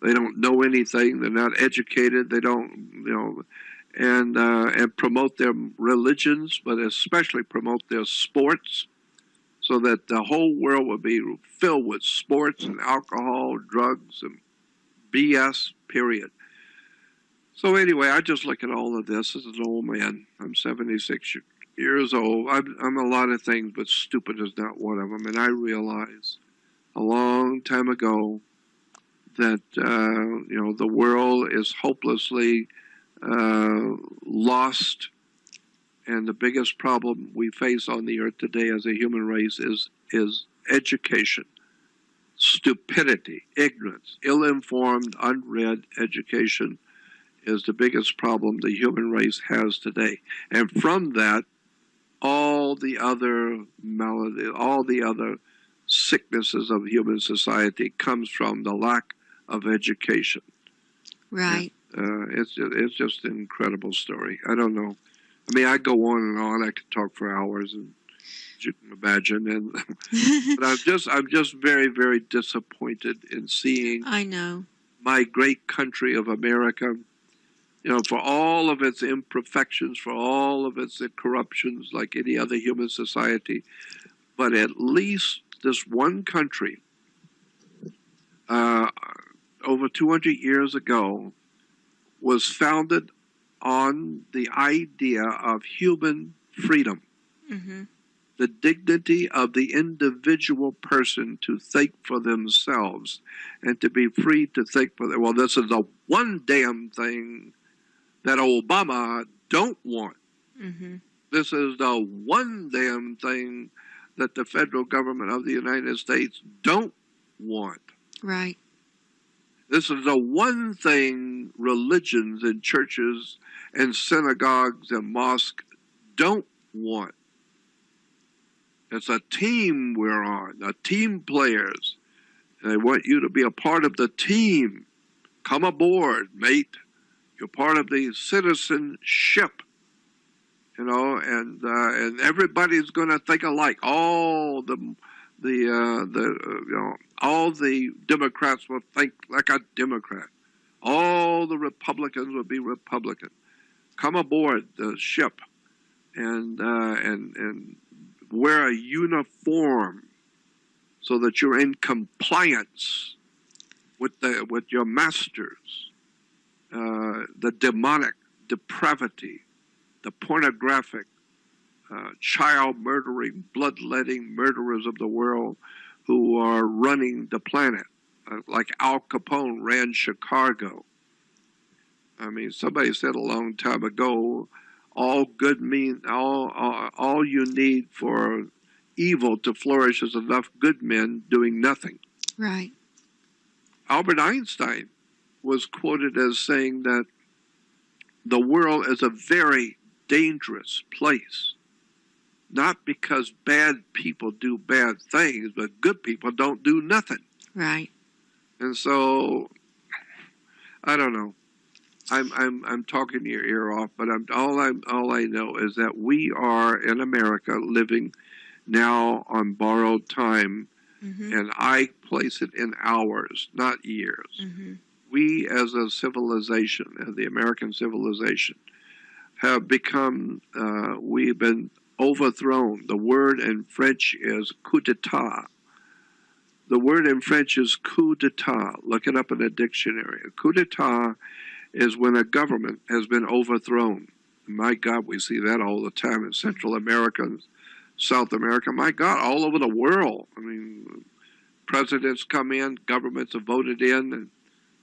They don't know anything. They're not educated. They don't, and promote their religions, but especially promote their sports, so that the whole world will be filled with sports and alcohol, drugs, and BS, period. So anyway, I just look at all of this as an old man. I'm 76 years old. I'm a lot of things, but stupid is not one of them. And I realized a long time ago that, the world is hopelessly lost. And the biggest problem we face on the earth today as a human race is education, stupidity, ignorance, ill-informed, unread education is the biggest problem the human race has today. And from that, all the other maladies, all the other sicknesses of human society comes from the lack of education. Right. It's just an incredible story. I don't know. I mean, I go on and on. I could talk for hours, and as you can imagine. And but I'm just very, very disappointed in seeing. I know. My great country of America. For all of its imperfections, for all of its corruptions, like any other human society, but at least this one country, over 200 years ago, was founded on the idea of human freedom, the dignity of the individual person to think for themselves and to be free to think for them. Well, this is the one damn thing that Obama don't want. This is the one damn thing that the federal government of the United States don't want. Right. This is the one thing religions and churches and synagogues and mosques don't want. It's a team we're on, team players. They want you to be a part of the team. Come aboard, mate. You're part of the citizenship, and everybody's going to think alike. All the Democrats will think like a Democrat. All the Republicans will be Republican. Come aboard the ship, and wear a uniform so that you're in compliance with your masters. The demonic depravity, the pornographic, child-murdering, bloodletting murderers of the world who are running the planet, like Al Capone ran Chicago. I mean, somebody said a long time ago, all you need for evil to flourish is enough good men doing nothing. Right. Albert Einstein was quoted as saying that the world is a very dangerous place, not because bad people do bad things, but good people don't do nothing. Right. And so, I don't know. I'm talking your ear off, but all I know is that we are in America living now on borrowed time, and I place it in hours, not years. We as a civilization, as the American civilization, have become, we've been overthrown. The word in French is coup d'etat. The word in French is coup d'etat. Look it up in a dictionary. A coup d'etat is when a government has been overthrown. My God, we see that all the time in Central America and South America. My God, all over the world. I mean, presidents come in, governments are voted in, and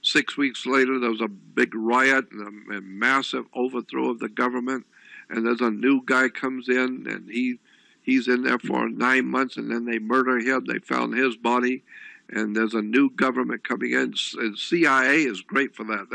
6 weeks later there was a big riot and a massive overthrow of the government. And there's a new guy comes in, and he's in there for 9 months, and then they murder him. They found his body. And there's a new government coming in. And CIA is great for that.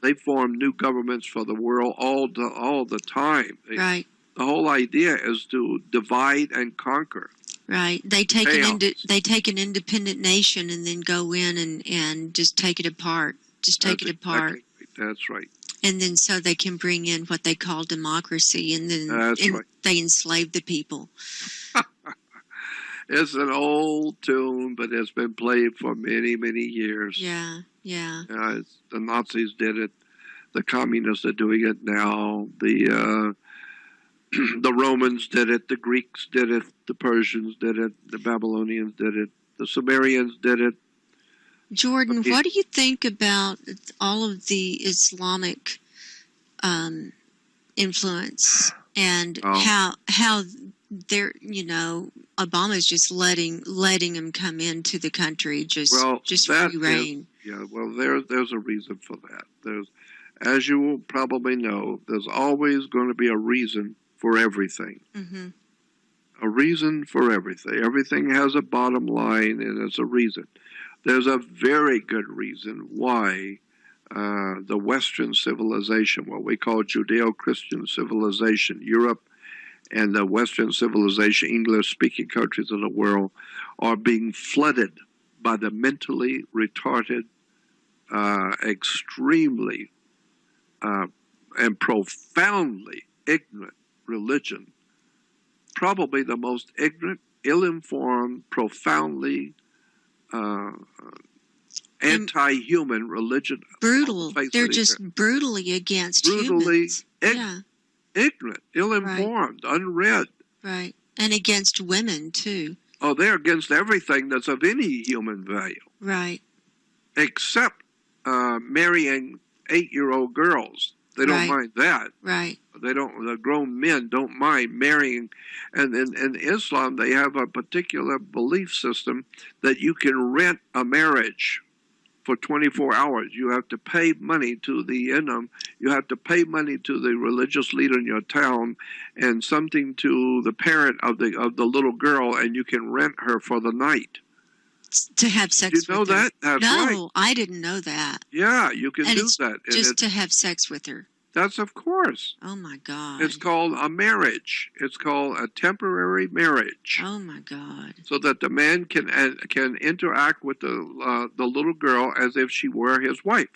They form new governments for the world all the time. Right. The whole idea is to divide and conquer. Right. They take an independent nation and then go in and just take it apart. Just take it apart. Exactly. That's right. And then so they can bring in what they call democracy, and then Right. they enslave the people. It's an old tune, but it's been played for many, many years. Yeah. The Nazis did it. The communists are doing it now. The Romans did it. The Greeks did it. The Persians did it. The Babylonians did it. The Sumerians did it. Jordan, what do you think about all of the Islamic influence and how they're, Obama's just letting them come into the country, just free reign? There's a reason for that. As you will probably know, there's always going to be a reason for everything. Mm-hmm. A reason for everything. Everything has a bottom line, and there's a reason. There's a very good reason why the Western civilization, what we call Judeo-Christian civilization, Europe and the Western civilization, English-speaking countries of the world, are being flooded by the mentally retarded, extremely and profoundly ignorant religion. Probably the most ignorant, ill-informed, profoundly anti-human religion. Brutal. They're just brutally against humans. Ignorant, ill-informed, unread. Right. And against women, too. Oh, they're against everything that's of any human value. Right. Except marrying 8-year-old girls. They don't mind that. Right. The grown men don't mind marrying. And in Islam, they have a particular belief system that you can rent a marriage for 24 hours. You have to pay money to the imam. You have to pay money to the religious leader in your town, and something to the parent of the little girl, and you can rent her for the night. To have sex with her. You know that? That's right. No, I didn't know that. Yeah, you can do that. Just to have sex with her. That's of course. Oh my God. It's called a marriage. It's called a temporary marriage. Oh my God. So that the man can interact with the little girl as if she were his wife.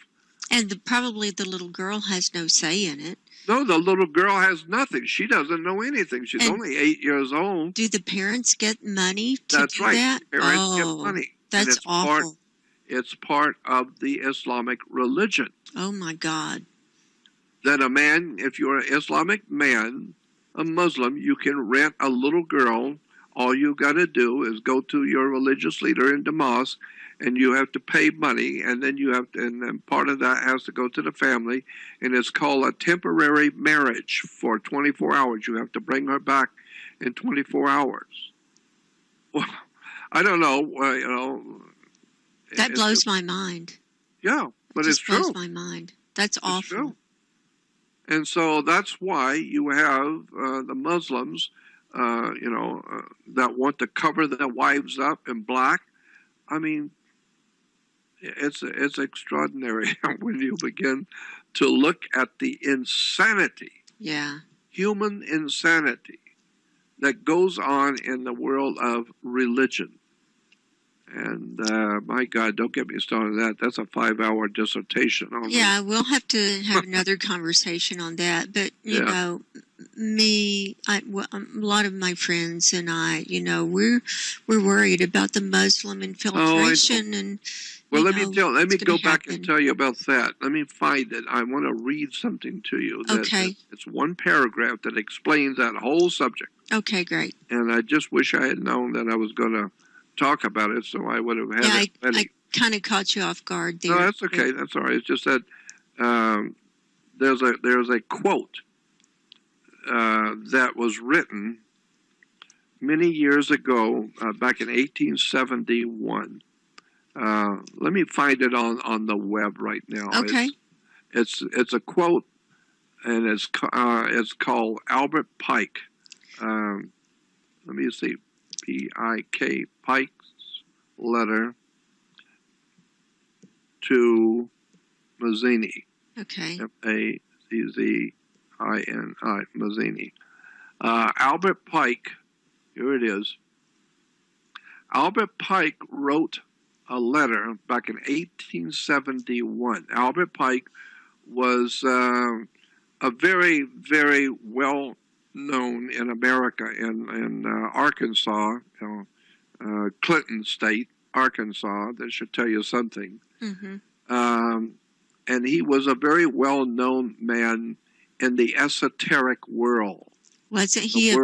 And probably the little girl has no say in it. No, the little girl has nothing. She doesn't know anything. She's only 8 years old. Do the parents get money to do that? That's right. Parents get money. That's awful. It's part of the Islamic religion. Oh my God. That a man, if you're an Islamic man, a Muslim, you can rent a little girl. All you got to do is go to your religious leader in the mosque, and you have to pay money, and then and then part of that has to go to the family, and it's called a temporary marriage for 24 hours. You have to bring her back in 24 hours. Well, I don't know, That blows my mind. Yeah, but it's true. It blows my mind. That's awful. It's true. And so that's why you have the Muslims, that want to cover their wives up in black. I mean, it's extraordinary when you begin to look at the insanity, human insanity that goes on in the world of religion. And my God, don't get me started on that. That's a 5-hour dissertation on that. We'll have to have another conversation on that. But, you know, a lot of my friends and I, we're worried about the Muslim infiltration. Well, let me go back and tell you about that. Let me find it. I want to read something to you. It's one paragraph that explains that whole subject. Okay, great. And I just wish I had known that I was going to talk about it, so I would have had it ready. I kind of caught you off guard there. No, that's okay. That's all right. It's just that there's a quote that was written many years ago, back in 1871. Let me find it on the web right now. Okay. It's a quote, and it's called Albert Pike. Let me see. P-I-K, Pike's letter to Mazzini. Okay. Mazzini, Mazzini. Albert Pike, here it is. Albert Pike wrote a letter back in 1871. Albert Pike was a very, very well known in America, in Arkansas, Clinton State, Arkansas. That should tell you something. Mm-hmm. And he was a very well-known man in the esoteric world. Wasn't he a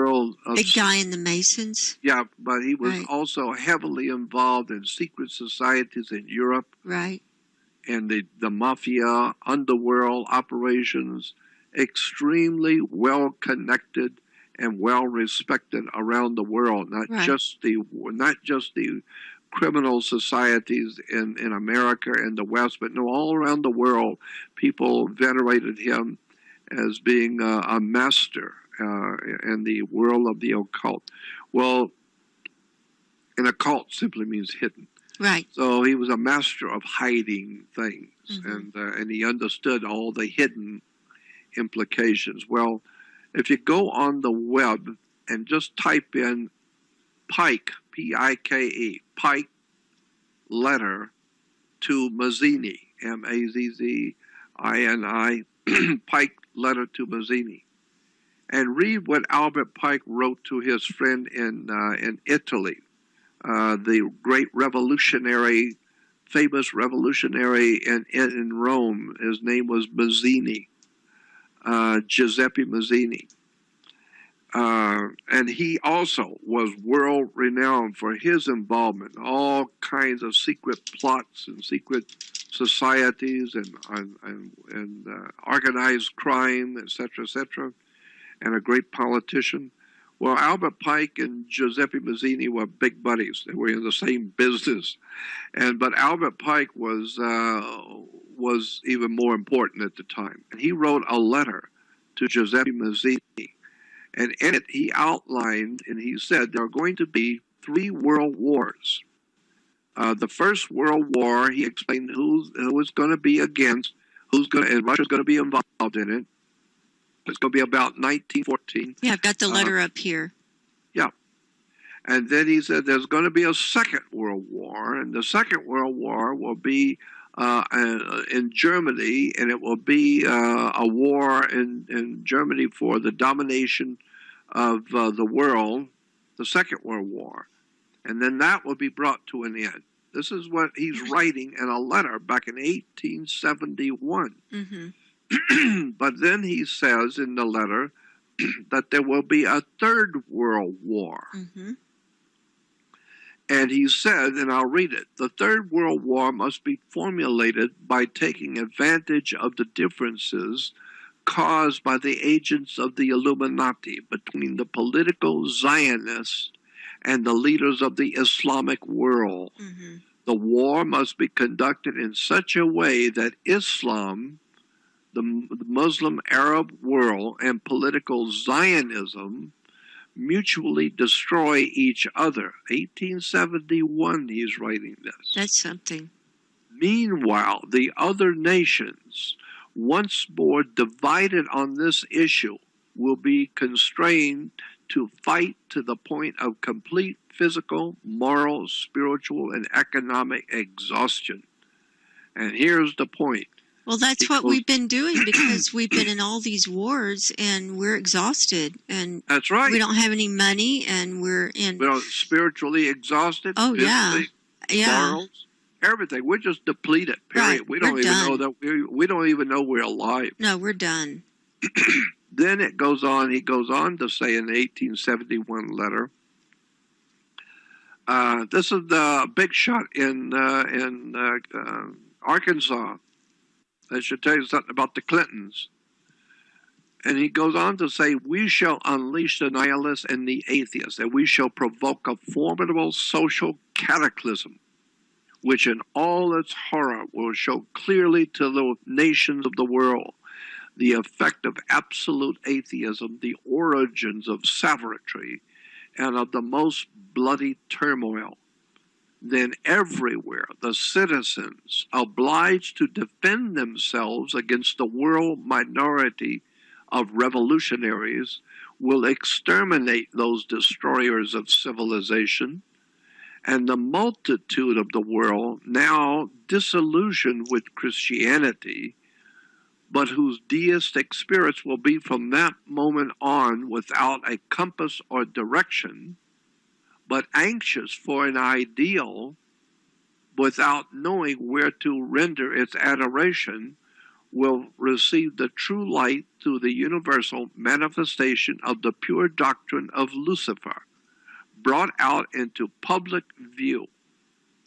big guy in the Masons? Yeah, but he was Right. also heavily involved in secret societies in Europe. Right. And the mafia, underworld operations, extremely well-connected and well-respected around the world. Not Right. just the criminal societies in America and the West, but no, all around the world, people venerated him as being a master in the world of the occult. Well, an occult simply means hidden. Right. So he was a master of hiding things, Mm-hmm. and he understood all the hidden implications. Well, if you go on the web and just type in Pike, P-I-K-E, Pike letter to Mazzini, M-A-Z-Z-I-N-I, Pike letter to Mazzini, and read what Albert Pike wrote to his friend in Italy, the great revolutionary, famous revolutionary in Rome. His name was Mazzini, Giuseppe Mazzini. And he also was world renowned for his involvement in all kinds of secret plots and secret societies and organized crime, etc., and a great politician. Well, Albert Pike and Giuseppe Mazzini were big buddies. They were in the same business, but Albert Pike was even more important at the time. And he wrote a letter to Giuseppe Mazzini. And in it, he outlined and he said there are going to be 3 world wars. The first World War, he explained who is going to be against, and Russia's going to be involved in it. It's going to be about 1914. Yeah, I've got the letter up here. Yeah. And then he said there's going to be a second World War, and the second World War will be in Germany, and it will be a war in Germany for the domination of the world, the Second World War. And then that will be brought to an end. This is what he's writing in a letter back in 1871. Mm-hmm. But then he says in the letter that there will be a third World War. Mm-hmm. And he said, and I'll read it, the Third World War must be formulated by taking advantage of the differences caused by the agents of the Illuminati between the political Zionists and the leaders of the Islamic world. Mm-hmm. The war must be conducted in such a way that Islam, the Muslim Arab world, and political Zionism mutually destroy each other. 1871, he's writing this. That's something. Meanwhile, the other nations, once more divided on this issue, will be constrained to fight to the point of complete physical, moral, spiritual, and economic exhaustion. And here's the point. Well, that's what we've been doing because we've been in all these wars and we're exhausted. And that's right. We don't have any money and we're spiritually exhausted. Oh, yeah. Morals, everything. We're just depleted, period. Right. We don't even know that we don't even know we're alive. No, we're done. Then it goes on. He goes on to say in the 1871 letter, this is the big shot in Arkansas. I should tell you something about the Clintons. And he goes on to say, we shall unleash the nihilists and the atheists, and we shall provoke a formidable social cataclysm, which in all its horror will show clearly to the nations of the world the effect of absolute atheism, the origins of savagery, and of the most bloody turmoil. Then everywhere the citizens, obliged to defend themselves against the world minority of revolutionaries, will exterminate those destroyers of civilization, and the multitude of the world, now disillusioned with Christianity, but whose deistic spirits will be from that moment on without a compass or direction, but anxious for an ideal without knowing where to render its adoration, will receive the true light through the universal manifestation of the pure doctrine of Lucifer, brought out into public view.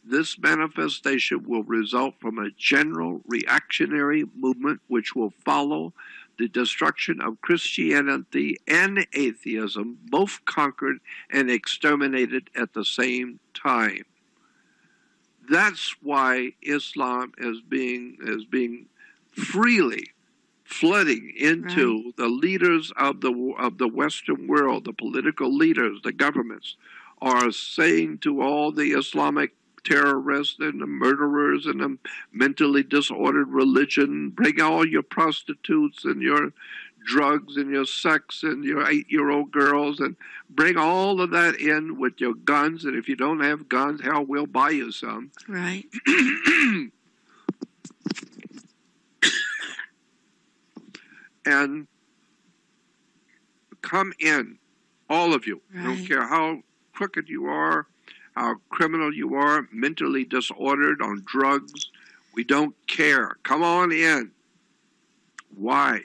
This manifestation will result from a general reactionary movement which will follow the destruction of Christianity and atheism, both conquered and exterminated at the same time. That's why Islam is being freely flooding into the leaders of the Western world. The political leaders, the governments, are saying to all the Islamic terrorists and the murderers and the mentally disordered religion, bring all your prostitutes and your drugs and your sex and your 8-year-old girls, and bring all of that in with your guns. And if you don't have guns, hell, we'll buy you some. Right. And come in, all of you. Right. I don't care how crooked you are, how criminal you are, mentally disordered, on drugs. We don't care. Come on in. Why?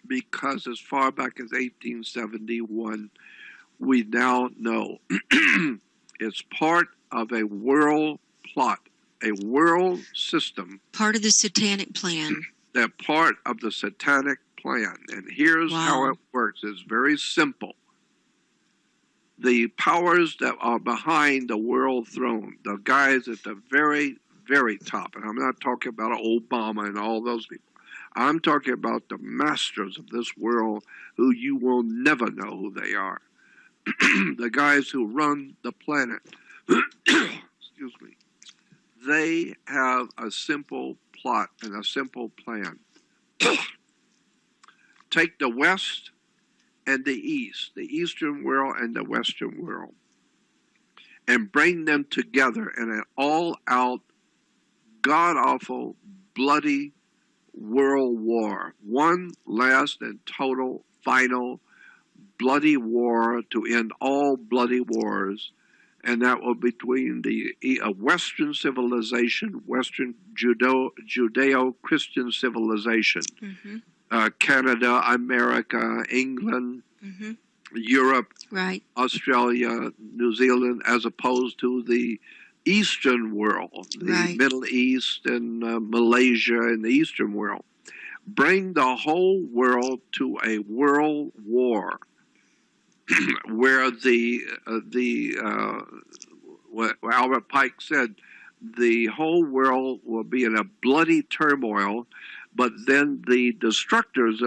Because as far back as 1871, we now know it's part of a world plot, a world system. Part of the satanic plan. They're part of the satanic plan. And here's how it works. It's very simple. The powers that are behind the world throne, the guys at the very, very top, and I'm not talking about Obama and all those people. I'm talking about the masters of this world who you will never know who they are. The guys who run the planet. Excuse me. They have a simple plot and a simple plan. Take the West and the East, the Eastern world and the Western world, and bring them together in an all-out, god-awful, bloody world war. One last and total, final, bloody war to end all bloody wars. And that will be between the Western civilization, Western Judeo-Christian civilization, Canada, America, England, Europe, Australia, New Zealand, as opposed to the Eastern world, the Middle East and Malaysia and the Eastern world. Bring the whole world to a world war. Where what Albert Pike said, the whole world will be in a bloody turmoil, but then the destroyers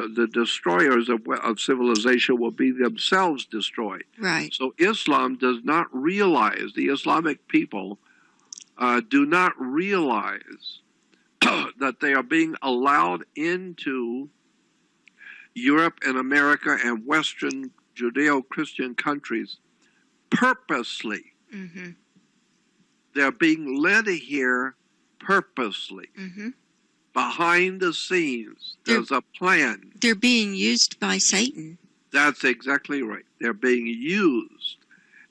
of civilization will be themselves destroyed. Right. So Islam does not realize, the Islamic people do not realize that they are being allowed into Europe and America and Western Judeo-Christian countries purposely. They're being led here purposely. Behind the scenes, there's a plan. They're being used by Satan. That's exactly right. They're being used.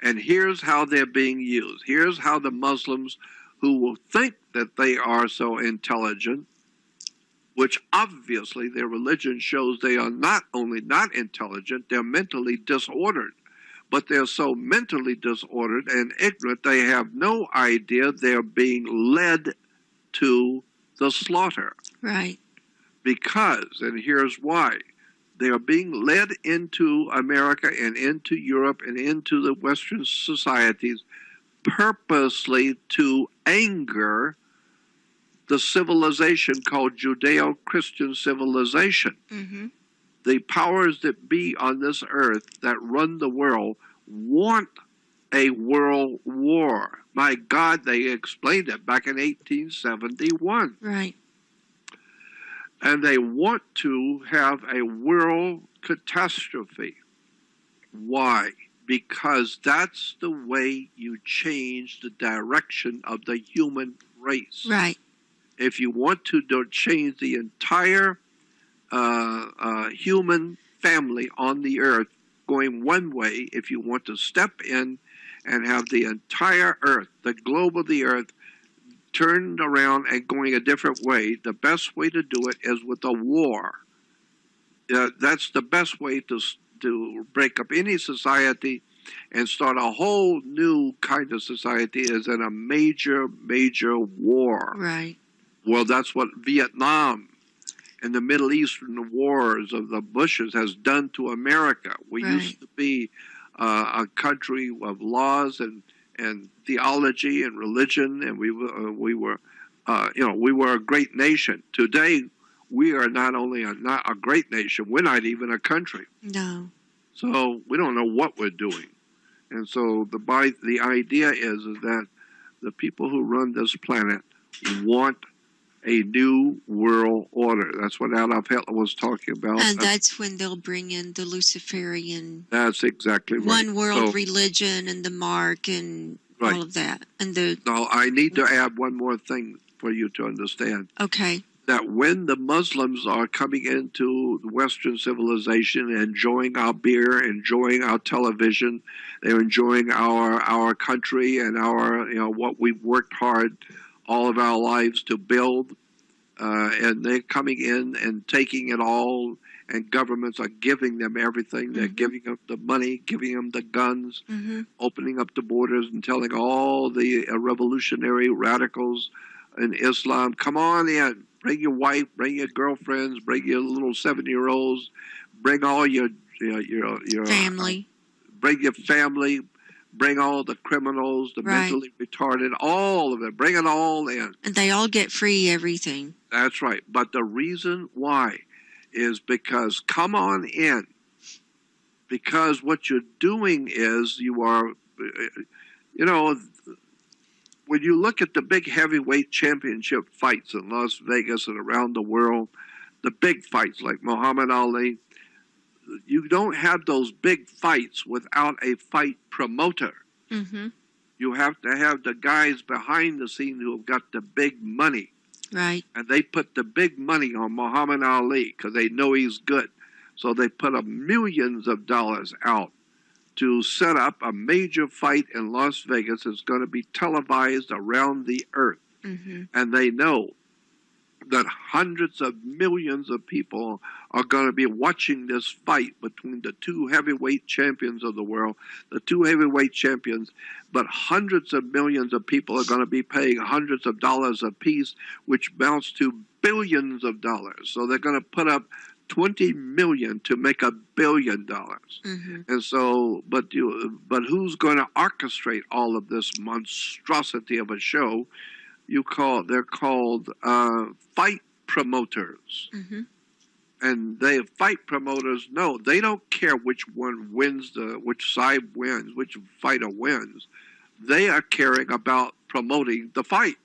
And here's how they're being used. Here's how the Muslims who will think that they are so intelligent, which obviously their religion shows they are not only not intelligent, they're mentally disordered. But they're so mentally disordered and ignorant, they have no idea they're being led to the slaughter. Right. Because, and here's why, they are being led into America and into Europe and into the Western societies purposely to anger the civilization called Judeo-Christian civilization. The powers that be on this earth that run the world want a world war. My God, they explained it back in 1871. Right. And they want to have a world catastrophe. Why? Because that's the way you change the direction of the human race. Right. if you want to change the entire human family on the earth going one way, if you want to step in and have the entire earth, the globe of the earth, turned around and going a different way, the best way to do it is with a war. That's the best way to break up any society and start a whole new kind of society, is in a major, major war. Right. Well, that's what Vietnam and the Middle Eastern wars of the Bushes has done to America. We used to be a country of laws and theology and religion, and we were a great nation. Today, we are not only not a great nation, we're not even a country. No. So we don't know what we're doing. And so the idea is that the people who run this planet want a new world order. That's what Adolf Hitler was talking about. And that's when they'll bring in the Luciferian. That's exactly right. One world religion and the mark and all of that. And so I need to add one more thing for you to understand. Okay. That when the Muslims are coming into Western civilization, enjoying our beer, enjoying our television, they're enjoying our country and our what we've worked hard all of our lives to build, and they're coming in and taking it all, and governments are giving them everything. They're giving them the money, giving them the guns, opening up the borders and telling all the revolutionary radicals in Islam, come on in, bring your wife, bring your girlfriends, bring your little 7-year-olds, bring all your family, bring your family, bring all the criminals, the mentally retarded, all of it. Bring it all in. And they all get free everything. That's right. But the reason why is because, come on in. Because what you're doing is you are, when you look at the big heavyweight championship fights in Las Vegas and around the world, the big fights like Muhammad Ali, you don't have those big fights without a fight promoter. You have to have the guys behind the scene who have got the big money. Right. And they put the big money on Muhammad Ali because they know he's good. So they put millions of dollars out to set up a major fight in Las Vegas. It's going to be televised around the earth. And they know that hundreds of millions of people are going to be watching this fight between the two heavyweight champions of the world, the two heavyweight champions, but hundreds of millions of people are going to be paying hundreds of dollars a piece, which amounts to billions of dollars. So they're going to put up $20 million to make $1 billion. And so, but who's going to orchestrate all of this monstrosity of a show? They're called fight promoters. And fight promoters know they don't care which one wins, which side wins, which fighter wins. They are caring about promoting the fight,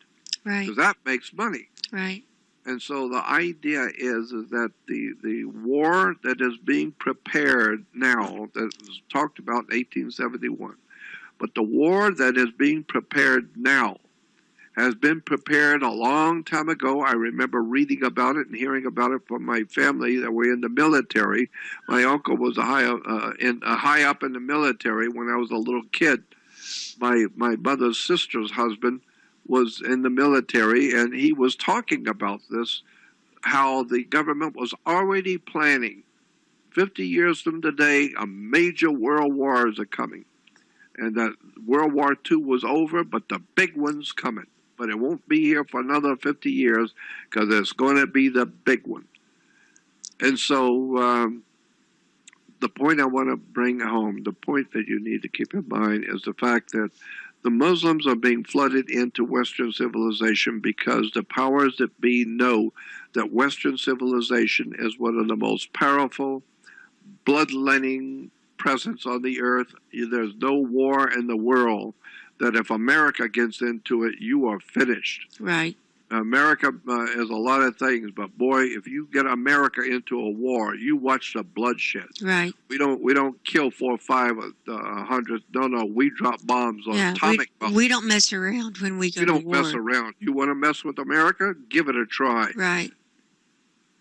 right? Because that makes money, right? And so the idea is that the war that is being prepared now, that was talked about in 1871, but the war that is being prepared now has been prepared a long time ago. I remember reading about it and hearing about it from my family that were in the military. My uncle was high up in the military when I was a little kid. My mother's sister's husband was in the military, and he was talking about this, how the government was already planning 50 years from today, a major world wars are coming. And that World War II was over, but the big one's coming. But it won't be here for another 50 years because it's going to be the big one. And so the point I want to bring home, the point that you need to keep in mind is the fact that the Muslims are being flooded into Western civilization because the powers that be know that Western civilization is one of the most powerful, bloodletting presence on the earth. There's no war in the world that if America gets into it, you are finished. Right. America is a lot of things, but boy, if you get America into a war, you watch the bloodshed. Right. We don't kill 4 or 5 hundred. No, we drop bombs on atomic bombs. We don't mess around when we go to war. We don't mess around. You want to mess with America? Give it a try. Right.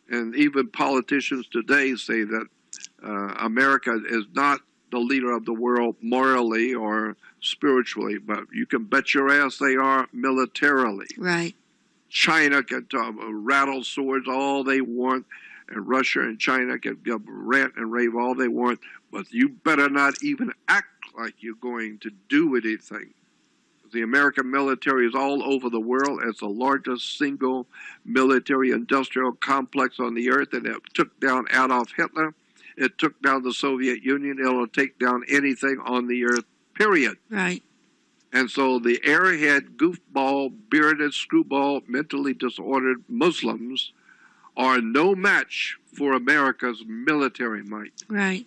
And even politicians today say that America is not the leader of the world morally or spiritually, but you can bet your ass they are militarily. Right. China can rattle swords all they want, and Russia and China can rant and rave all they want, but you better not even act like you're going to do anything. The American military is all over the world. It's the largest single military industrial complex on the earth, and it took down Adolf Hitler. It took down the Soviet Union. It'll take down anything on the earth, period. Right. And so the airhead, goofball, bearded, screwball, mentally disordered Muslims are no match for America's military might. Right.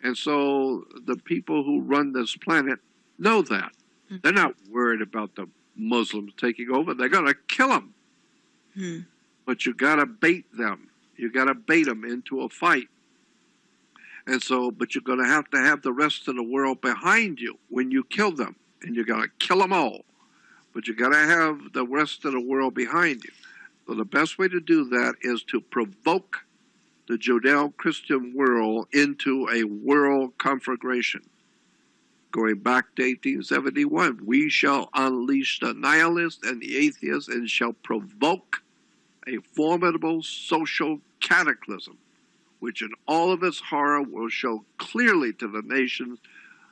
And so the people who run this planet know that. Mm-hmm. They're not worried about the Muslims taking over. They're going to kill them. Hmm. But you got to bait them. You got to bait them into a fight. And so, but you're going to have the rest of the world behind you when you kill them. And you're going to kill them all. But you got to have the rest of the world behind you. So the best way to do that is to provoke the Judeo-Christian world into a world conflagration. Going back to 1871, we shall unleash the nihilists and the atheists and shall provoke a formidable social cataclysm, which in all of its horror will show clearly to the nations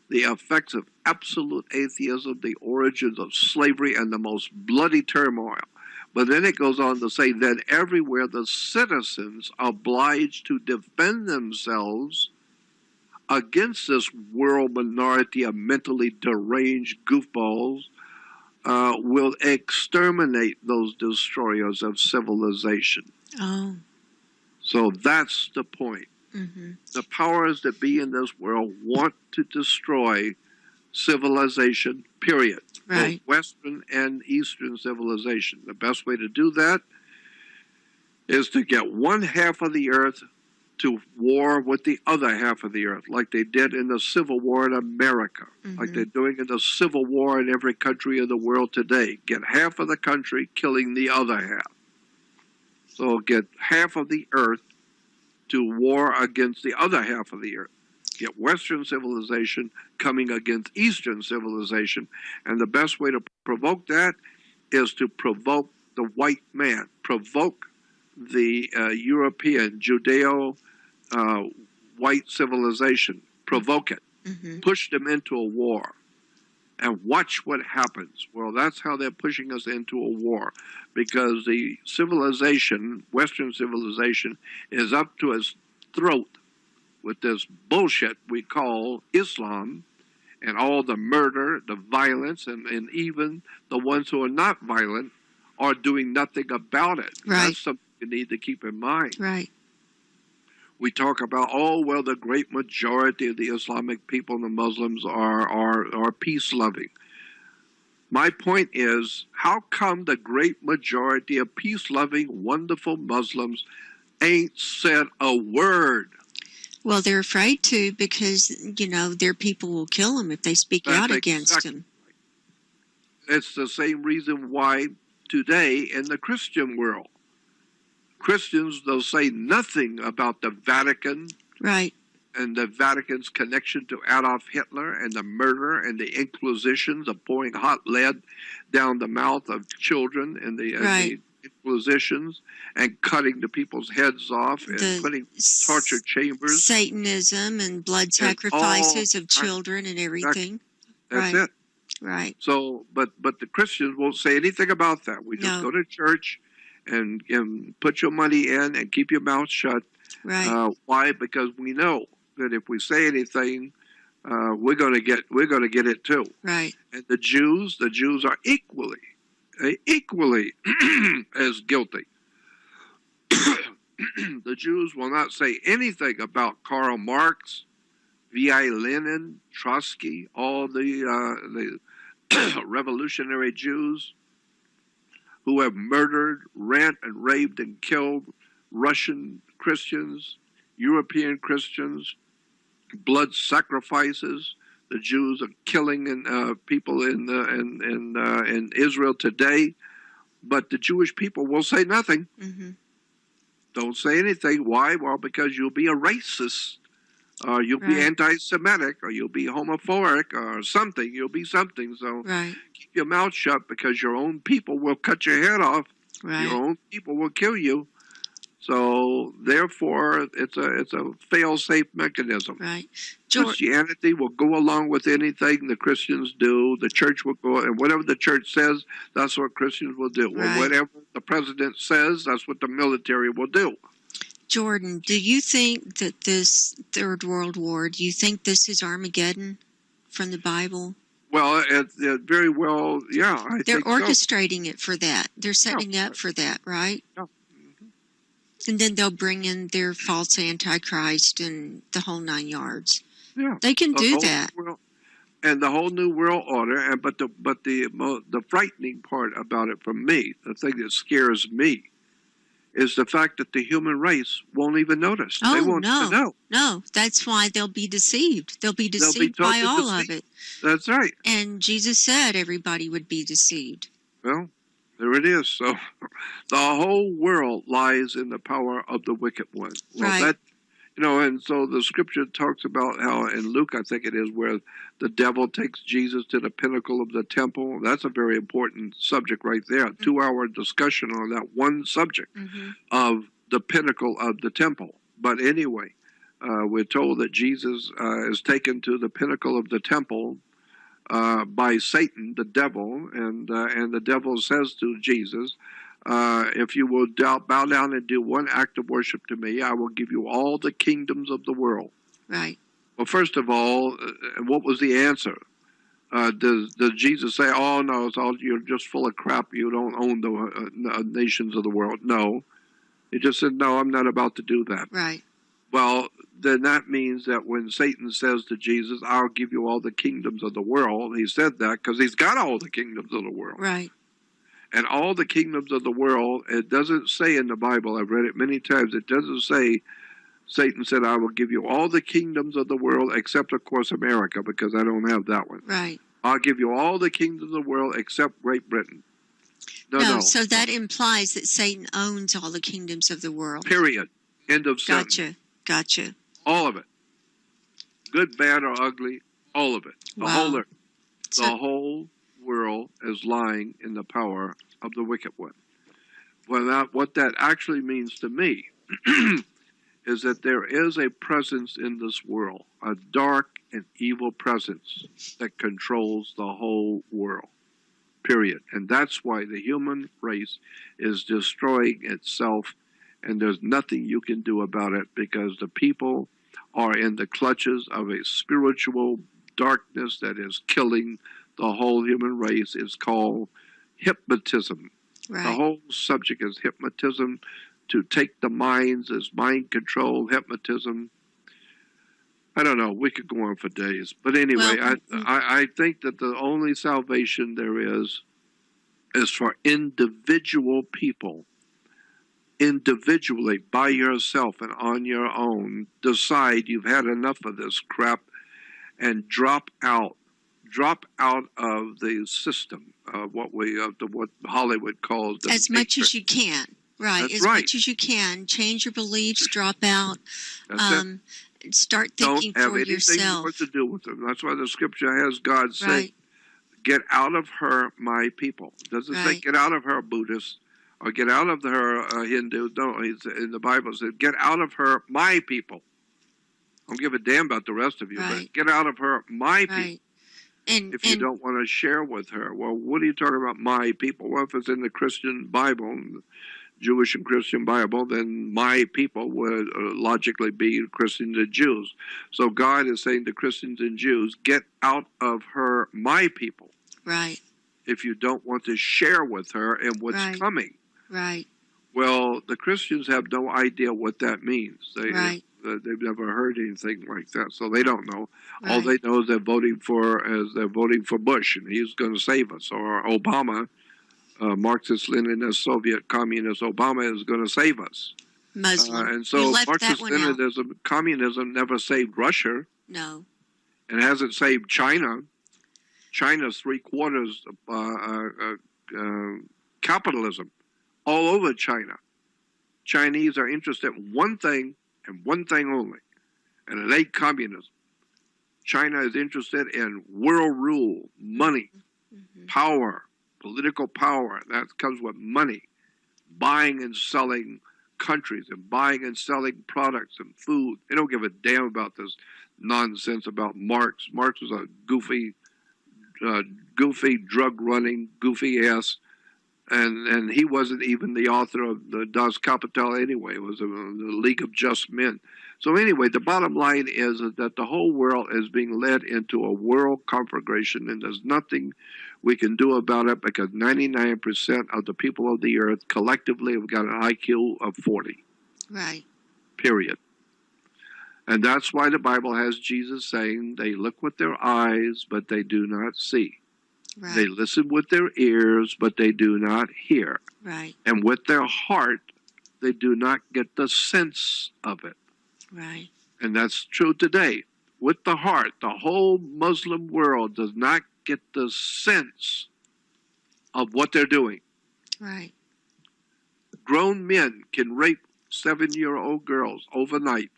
the effects of absolute atheism, the origins of slavery, and the most bloody turmoil. But then it goes on to say that everywhere the citizens are obliged to defend themselves against this world minority of mentally deranged goofballs, will exterminate those destroyers of civilization. Oh. So that's the point. Mm-hmm. The powers that be in this world want to destroy civilization, period. Right. Both Western and Eastern civilization. The best way to do that is to get one half of the earth to war with the other half of the earth, like they did in the Civil War in America, mm-hmm. like they're doing in the Civil War in every country of the world today. Get half of the country killing the other half. So get half of the earth to war against the other half of the earth. Get Western civilization coming against Eastern civilization. And the best way to provoke that is to provoke the white man, provoke the European, Judeo, white civilization, provoke it, mm-hmm. push them into a war, and watch what happens. Well, that's how they're pushing us into a war, because the civilization, Western civilization, is up to its throat with this bullshit we call Islam, and all the murder, the violence, and even the ones who are not violent are doing nothing about it. Right. That's something you need to keep in mind. Right. We talk about, oh, well, the great majority of the Islamic people and the Muslims are peace-loving. My point is, how come the great majority of peace-loving, wonderful Muslims ain't said a word? Well, they're afraid to, because, their people will kill them if they speak out against them. It's the same reason why today in the Christian world, Christians, they'll say nothing about the Vatican. Right. And the Vatican's connection to Adolf Hitler and the murder and the Inquisitions of pouring hot lead down the mouth of children and the Inquisitions and cutting the people's heads off and putting torture chambers. Satanism and blood sacrifices of children and everything. That's it. Right. So, but the Christians won't say anything about that. We just go to church and put your money in and keep your mouth shut. Right. Why? Because we know that if we say anything, we're going to get it too. Right. And the Jews are equally as guilty. The Jews will not say anything about Karl Marx, V.I. Lenin, Trotsky, all the revolutionary Jews. who have murdered, rent, and raped and killed Russian Christians, European Christians, blood sacrifices. The Jews are killing people in Israel today, but the Jewish people will say nothing. Mm-hmm. Don't say anything. Why? Well, because you'll be a racist, or you'll be anti-Semitic, or you'll be homophobic, or something. You'll be something. So keep your mouth shut, because your own people will cut your head off. Your own people will kill you. So therefore, it's a fail-safe mechanism. Christianity will go along with anything the Christians do. The church will go, and whatever the church says, that's what Christians will do. Well, whatever the president says, that's what the military will do. Jordan, do you think that this Third World War, do you think this is Armageddon from the Bible? Well, it very well, yeah. They're orchestrating it for that. They're setting up for that, right? Yeah. And then they'll bring in their false antichrist and the whole 9 yards. Yeah, they can do that. And the whole new world order. But the frightening part about it for me, the thing that scares me, is the fact that the human race won't even notice. Oh, they won't know. No, that's why they'll be deceived. They'll be deceived by all of it. That's right. And Jesus said everybody would be deceived. Well, there it is. So the whole world lies in the power of the wicked one. Well, and so the scripture talks about how in Luke, I think it is, where the devil takes Jesus to the pinnacle of the temple. That's a very important subject right there. A 2-hour discussion on that one subject of the pinnacle of the temple. But anyway, we're told that Jesus is taken to the pinnacle of the temple by Satan, the devil, and the devil says to Jesus, if you will bow down and do one act of worship to me, I will give you all the kingdoms of the world. Right. Well, first of all, what was the answer? Does Jesus say, oh, no, you're just full of crap, you don't own the nations of the world? No. He just said, no, I'm not about to do that. Right. Well, then that means that when Satan says to Jesus, I'll give you all the kingdoms of the world, he said that because he's got all the kingdoms of the world. Right. And all the kingdoms of the world, it doesn't say in the Bible, I've read it many times, it doesn't say, Satan said, I will give you all the kingdoms of the world except, of course, America, because I don't have that one. Right. I'll give you all the kingdoms of the world except Great Britain. No. So that implies that Satan owns all the kingdoms of the world. Period. End of sentence. Gotcha. All of it. Good, bad, or ugly, all of it. The whole earth. The whole world is lying in the power of the wicked one. Well, what that actually means to me is that there is a presence in this world, a dark and evil presence that controls the whole world, period. And that's why the human race is destroying itself, and there's nothing you can do about it, because the people are in the clutches of a spiritual darkness that is killing the whole human race. It's called hypnotism. Right. The whole subject is hypnotism, to take the minds as mind control, hypnotism. I don't know. We could go on for days. But anyway, I think that the only salvation there is for individual people, individually, by yourself and on your own, decide you've had enough of this crap and drop out of the system of what Hollywood calls the as much as you can. Right. That's as much as you can. Change your beliefs, drop out. Start thinking for yourself. Don't have anything more to do with them. That's why the scripture has God say, get out of her, my people. It doesn't say get out of her, Buddhist, or get out of her, Hindu. No, in the Bible it says, get out of her, my people. I don't give a damn about the rest of you, but get out of her, my people. If you don't want to share with her. Well, what are you talking about, my people? Well, if it's in the Christian Bible, Jewish and Christian Bible, then my people would logically be Christians and Jews. So God is saying to Christians and Jews, get out of her, my people. Right. If you don't want to share with her and what's coming. Right. Well, the Christians have no idea what that means. They've never heard anything like that, so they don't know. All they know is they're voting for Bush, and he's going to save us, or Obama, Marxist-Leninist, Soviet communist Obama is going to save us. Muslim. And so Marxist-Leninism, communism never saved Russia. No. And hasn't saved China. China's three-quarters capitalism all over China. Chinese are interested in one thing and one thing only, and it ain't communism. China is interested in world rule, money, power, political power. That comes with money, buying and selling countries and buying and selling products and food. They don't give a damn about this nonsense about Marx. Marx was a goofy, drug-running, goofy ass, and he wasn't even the author of the Das Kapital anyway. It was the League of Just Men. So anyway, the bottom line is that the whole world is being led into a world conflagration, and there's nothing we can do about it because 99% of the people of the earth collectively have got an IQ of 40. Right. Period. And that's why the Bible has Jesus saying they look with their eyes, but they do not see. Right. They listen with their ears, but they do not hear. Right. And with their heart, they do not get the sense of it. Right. And that's true today. With the heart, the whole Muslim world does not get the sense of what they're doing. Right. Grown men can rape 7-year-old girls overnight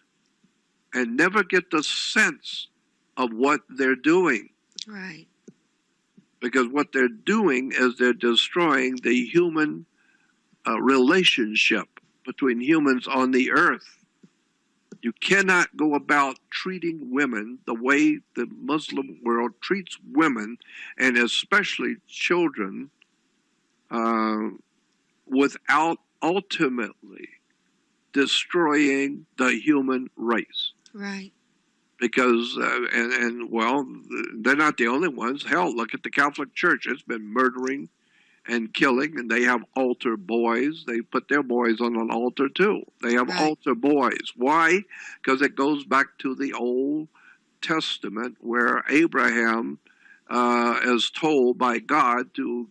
and never get the sense of what they're doing. Right. Because what they're doing is they're destroying the human relationship between humans on the earth. You cannot go about treating women the way the Muslim world treats women, and especially children, without ultimately destroying the human race. Right. Because, well, they're not the only ones. Hell, look at the Catholic Church. It's been murdering and killing, and they have altar boys. They put their boys on an altar, too. They have altar boys. Why? Because it goes back to the Old Testament where Abraham is told by God to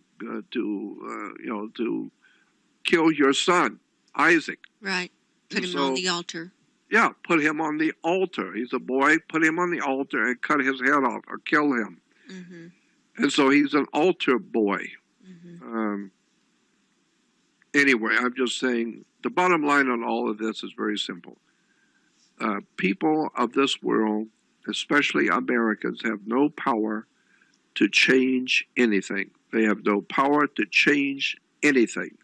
kill your son, Isaac. Right. Put him on the altar. Yeah, put him on the altar. He's a boy. Put him on the altar and cut his head off or kill him. Mm-hmm. And so he's an altar boy. Mm-hmm. Anyway, I'm just saying the bottom line on all of this is very simple. People of this world, especially Americans, have no power to change anything. They have no power to change anything.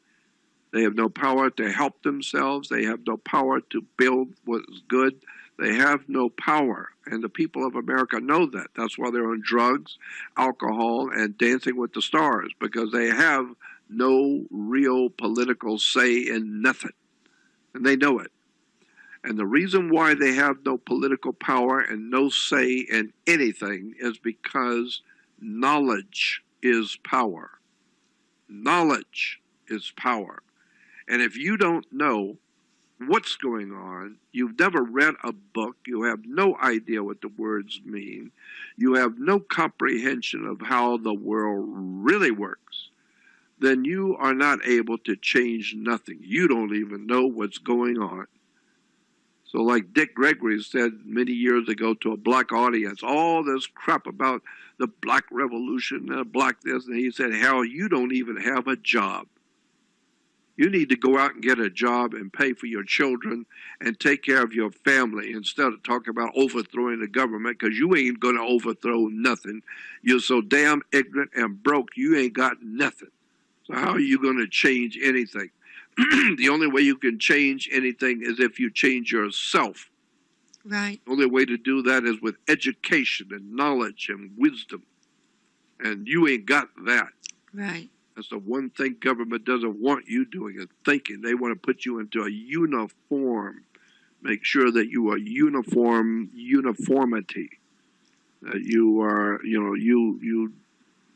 They have no power to help themselves. They have no power to build what is good. They have no power. And the people of America know that. That's why they're on drugs, alcohol, and Dancing with the Stars, because they have no real political say in nothing. And they know it. And the reason why they have no political power and no say in anything is because knowledge is power. Knowledge is power. And if you don't know what's going on, you've never read a book, you have no idea what the words mean, you have no comprehension of how the world really works, then you are not able to change nothing. You don't even know what's going on. So like Dick Gregory said many years ago to a black audience, all this crap about the black revolution and black this, and he said, hell, you don't even have a job. You need to go out and get a job and pay for your children and take care of your family instead of talking about overthrowing the government, because you ain't going to overthrow nothing. You're so damn ignorant and broke, you ain't got nothing. So how are you going to change anything? The only way you can change anything is if you change yourself. Right. The only way to do that is with education and knowledge and wisdom. And you ain't got that. Right. That's the one thing government doesn't want you doing is thinking. They want to put you into a uniform. Make sure that you are uniformity. That you are, you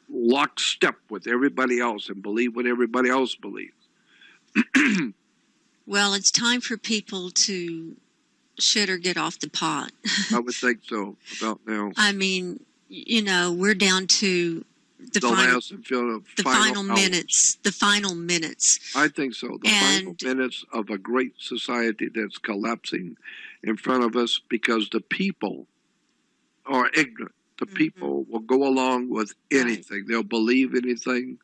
lockstep with everybody else and believe what everybody else believes. Well, it's time for people to shit or get off the pot. I would think so, about now. I mean, we're down to the final hours. minutes. The final minutes. I think so. The final minutes of a great society that's collapsing in front of us because the people are ignorant. The people will go along with anything. Right. They'll believe anything.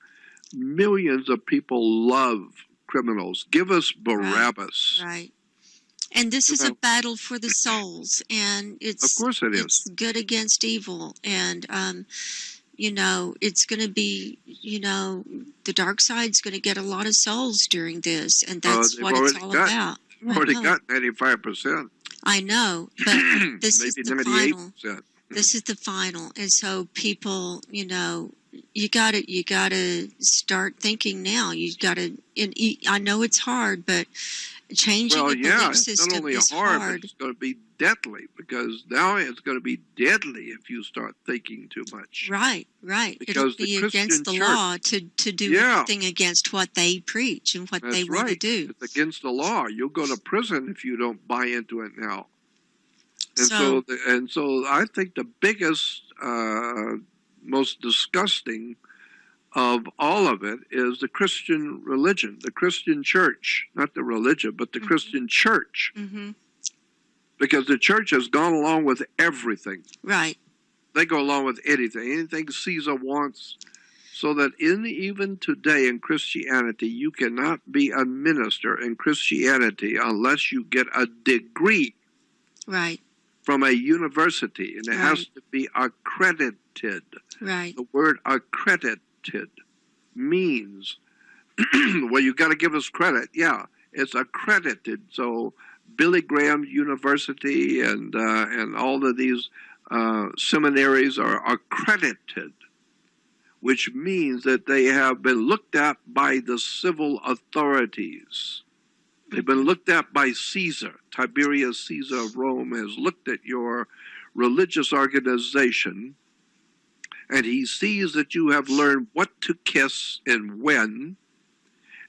Millions of people love criminals. Give us Barabbas. Right. And this is a battle for the souls, and of course it is. It's good against evil, and it's going to be, the dark side's going to get a lot of souls during this, and that's what it's all about. They've already got 95%. I know, but this is the final. This is the final, and so people, you gotta start thinking now. You gotta. I know it's hard, but changing the belief system is hard. It's going to be deadly, because now it's going to be deadly if you start thinking too much. Right. Because it'll be against the law to do anything against what they preach and what they want to do. It's against the law. You'll go to prison if you don't buy into it now. And so I think the biggest, most disgusting of all of it is the Christian religion, the Christian church, not the religion, but the Christian church. Because the church has gone along with everything. Right. They go along with anything Caesar wants. So that even today in Christianity, you cannot be a minister in Christianity unless you get a degree. Right. From a university, and it has to be accredited. Right. The word accredited means, well, you got to give us credit. Yeah, it's accredited. So Billy Graham University and all of these seminaries are accredited, which means that they have been looked at by the civil authorities. They've been looked at by Caesar. Tiberius Caesar of Rome has looked at your religious organization, and he sees that you have learned what to kiss and when,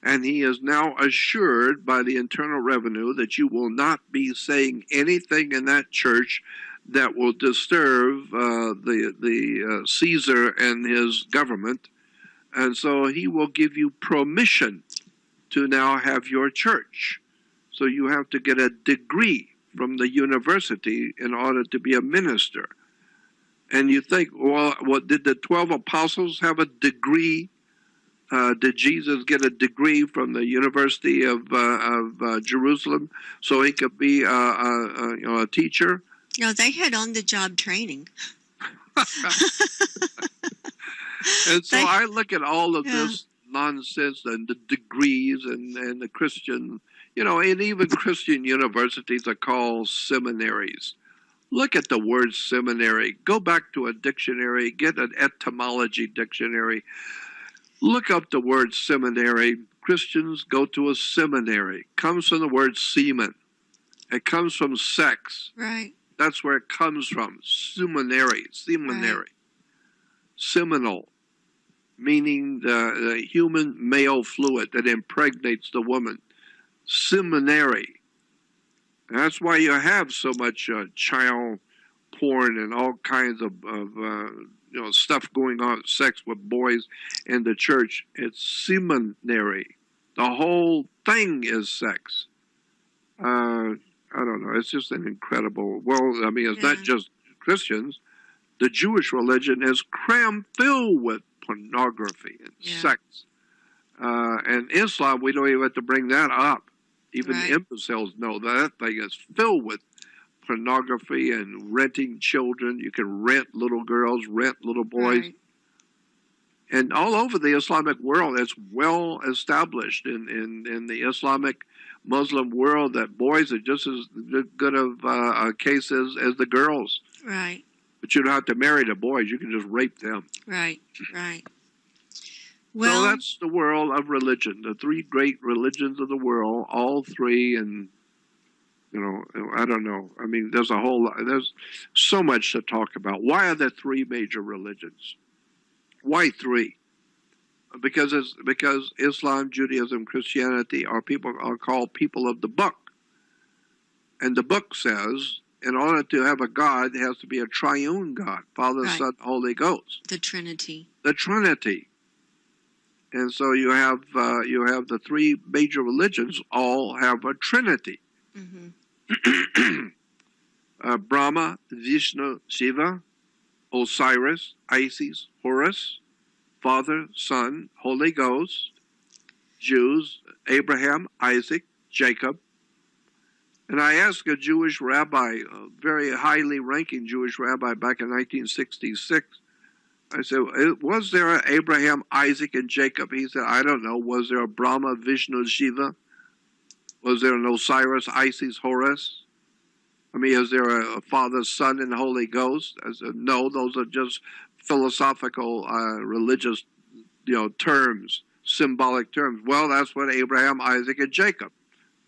and he is now assured by the Internal Revenue that you will not be saying anything in that church that will disturb the Caesar and his government, and so he will give you permission to now have your church. So you have to get a degree from the university in order to be a minister. And you think, well, what did the 12 apostles have a degree? Did Jesus get a degree from the University of Jerusalem so he could be a teacher? No, they had on-the-job training. And so I look at all of this nonsense and the degrees and the Christian, and even Christian universities are called seminaries. Look at the word seminary. Go back to a dictionary, get an etymology dictionary. Look up the word seminary. Christians go to a seminary. It comes from the word semen. It comes from sex. Right. That's where it comes from. Seminary. Right. Seminal, meaning the human male fluid that impregnates the woman. Seminary. That's why you have so much child porn and all kinds of stuff going on, sex with boys in the church. It's seminary. The whole thing is sex. I don't know. It's just an incredible. Well, I mean, it's not just Christians. The Jewish religion is crammed filled with pornography and sex. And Islam, we don't even have to bring that up. Even imbeciles know that thing is filled with pornography and renting children. You can rent little girls, rent little boys. Right. And all over the Islamic world, it's well established in the Islamic Muslim world that boys are just as good of cases as the girls. Right. But you don't have to marry the boys. You can just rape them. Right. Well, so that's the world of religion, the three great religions of the world, all three, and, I don't know. I mean, there's so much to talk about. Why are there three major religions? Why three? Because Islam, Judaism, Christianity are called people of the book. And the book says in order to have a God, there has to be a triune God, Father, Right. Son, Holy Ghost. The Trinity. The Trinity. And so you have the three major religions all have a Trinity. Mm-hmm. Brahma, Vishnu, Shiva, Osiris, Isis, Horus, Father, Son, Holy Ghost, Jews, Abraham, Isaac, Jacob. And I asked a Jewish rabbi, a very highly ranking Jewish rabbi back in 1966, I said, was there an Abraham, Isaac, and Jacob? He said, I don't know. Was there a Brahma, Vishnu, Shiva? Was there an Osiris, Isis, Horus? I mean, is there a Father, Son, and Holy Ghost? I said, no, those are just philosophical, religious, terms, symbolic terms. Well, that's what Abraham, Isaac, and Jacob.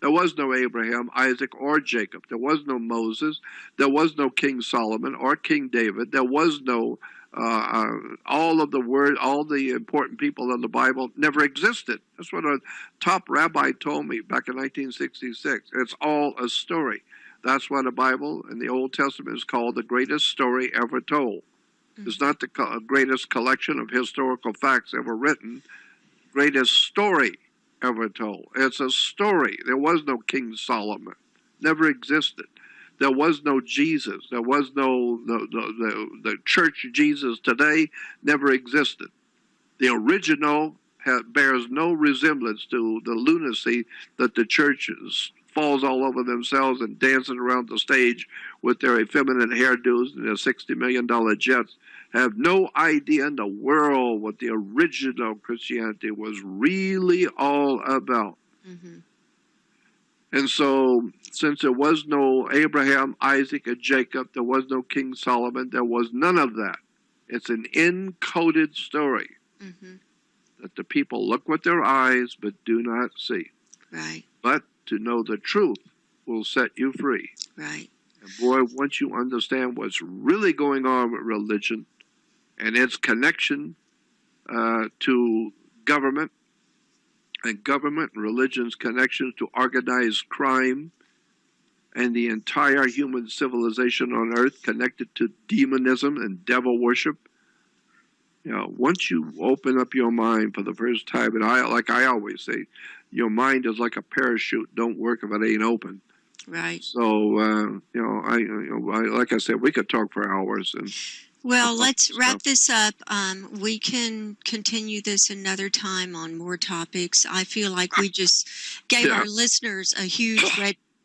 There was no Abraham, Isaac, or Jacob. There was no Moses. There was no King Solomon or King David. There was no all the important people in the Bible never existed. That's what a top rabbi told me back in 1966. It's all a story. That's why the Bible in the Old Testament is called the greatest story ever told. Mm-hmm. It's not the greatest collection of historical facts ever written. Greatest story ever told. It's a story. There was no King Solomon. Never existed. There was no Jesus. There was no the church Jesus today never existed. The original bears no resemblance to the lunacy that the church falls all over themselves and dancing around the stage with their effeminate hairdos and their $60 million jets. Have no idea in the world what the original Christianity was really all about. Mm-hmm. And so, since there was no Abraham, Isaac, and Jacob, there was no King Solomon, there was none of that. It's an encoded story that the people look with their eyes but do not see. Right. But to know the truth will set you free. Right. And boy, once you understand what's really going on with religion and its connection to government, and government and religion's connections to organized crime and the entire human civilization on earth connected to demonism and devil worship. Once you open up your mind for the first time, and I always say, your mind is like a parachute. Don't work if it ain't open. Right. So, like I said, we could talk for hours. Well, let's wrap this up. We can continue this another time on more topics. I feel like we just gave our listeners a huge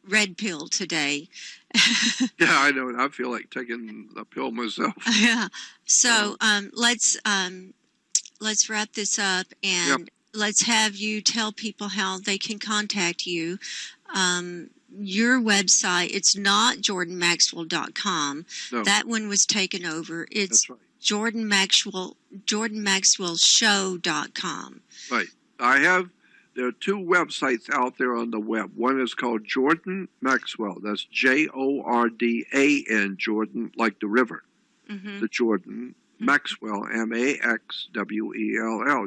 red pill today. Yeah, I know. I feel like taking the pill myself. Yeah. So let's wrap this up and let's have you tell people how they can contact you. Your website, it's not jordanmaxwell.com. No. That one was taken over. It's That's right. jordanmaxwellshow.com. Right. There are two websites out there on the web. One is called Jordán Maxwell. That's Jordan, Jordan, like the river. Mm-hmm. The Jordan. Maxwell, Maxwell,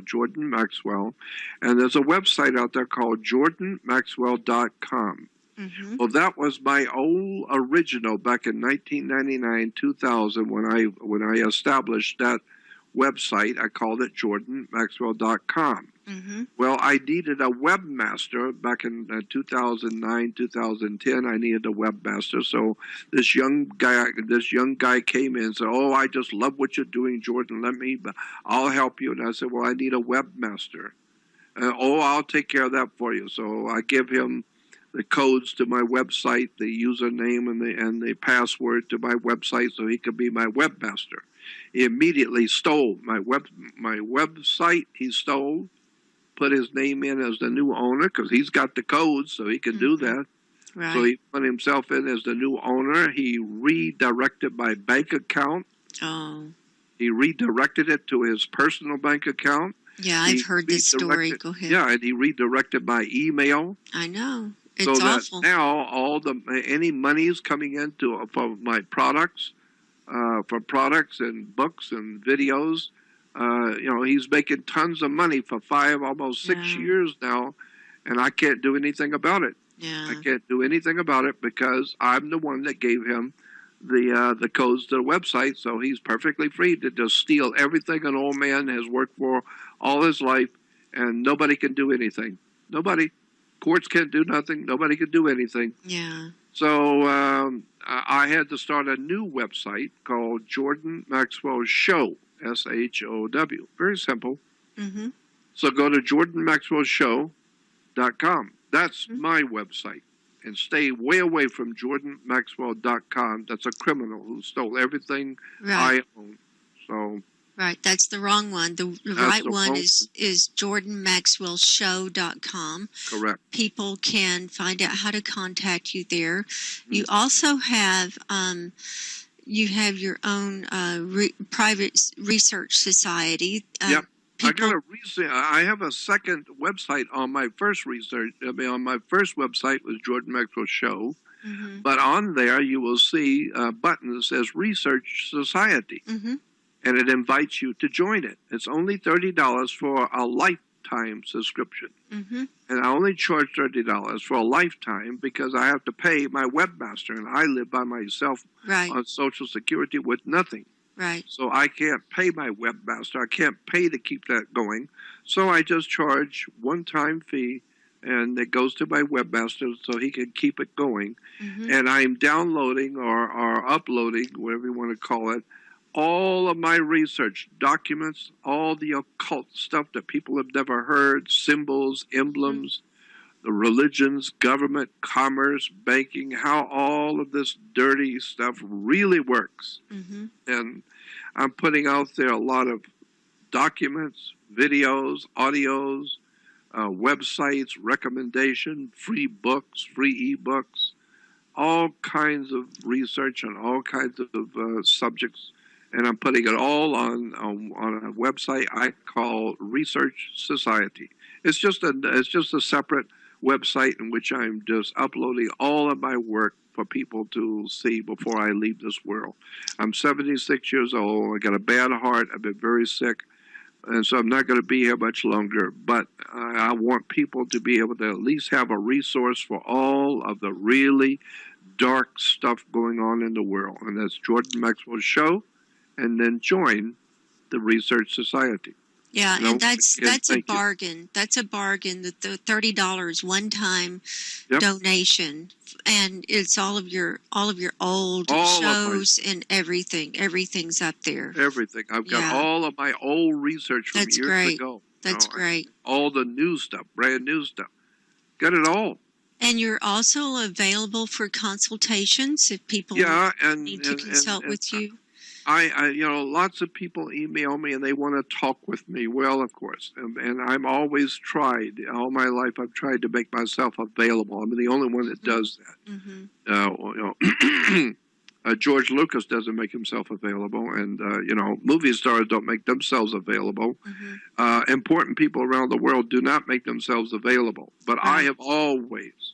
Jordán Maxwell. And there's a website out there called jordanmaxwell.com. Mm-hmm. Well, that was my old original back in 1999, 2000, when I established that website. I called it jordanmaxwell.com. Mm-hmm. Well, I needed a webmaster back in 2009, 2010. I needed a webmaster. So this young guy came in and said, "Oh, I just love what you're doing, Jordan. I'll help you." And I said, "Well, I need a webmaster." I'll take care of that for you. So I give him the codes to my website, the username and the password to my website, so he could be my webmaster. He immediately stole my website. He stole, put his name in as the new owner because he's got the codes, so he can do that. Right. So he put himself in as the new owner. He redirected my bank account. Oh. He redirected it to his personal bank account. Yeah, I've heard this story. Go ahead. Yeah, and he redirected my email. I know. It's so awful. That now any money is coming in for my products, for products and books and videos. He's making tons of money for almost 6 years now, and I can't do anything about it. Yeah. I can't do anything about it because I'm the one that gave him the codes to the website, so he's perfectly free to just steal everything an old man has worked for all his life, and nobody can do anything. Nobody. Courts can't do nothing. Nobody can do anything. Yeah. So I had to start a new website called Jordán Maxwell Show, SHOW. Very simple. Mm-hmm. So go to jordanmaxwellshow.com. That's my website. And stay way away from jordanmaxwell.com. That's a criminal who stole everything I own. So right, that's the wrong one. The right one is jordanmaxwellshow.com. Correct. People can find out how to contact you there. Mm-hmm. You also have your own private research society. Yep. I have a second website on my first research. On my first website was Jordán Maxwell Show, but on there you will see buttons that says Research Society, and it invites you to join it. It's only $30 for a lifetime subscription, and I only charge $30 for a lifetime because I have to pay my webmaster, and I live by myself on Social Security with nothing. Right. So I can't pay my webmaster. I can't pay to keep that going. So I just charge one-time fee, and it goes to my webmaster so he can keep it going. And I'm downloading or uploading, whatever you want to call it, all of my research documents, all the occult stuff that people have never heard, symbols, emblems, the religions, government, commerce, banking, how all of this dirty stuff really works. And I'm putting out there a lot of documents, videos, audios, websites, recommendation, free books, free ebooks, all kinds of research on all kinds of subjects. And I'm putting it all on a website I call Research Society. It's just a separate website in which I'm just uploading all of my work for people to see before I leave this world. I'm 76 years old. I got a bad heart. I've been very sick, and so I'm not going to be here much longer. But I want people to be able to at least have a resource for all of the really dark stuff going on in the world. And that's Jordán Maxwell Show, and then join the Research Society. Yeah, and that's a bargain. That's a bargain. The $30 one-time donation, and it's all of your old shows and everything. Everything's up there. Everything. I've got all of my old research from years ago. That's great. All the new stuff, brand new stuff. Got it all. And you're also available for consultations if people need to consult with you. Lots of people email me and they want to talk with me. Well, of course, and I'm always tried. All my life, I've tried to make myself available. I'm the only one that does that. George Lucas doesn't make himself available, and movie stars don't make themselves available. Important people around the world do not make themselves available. But I have always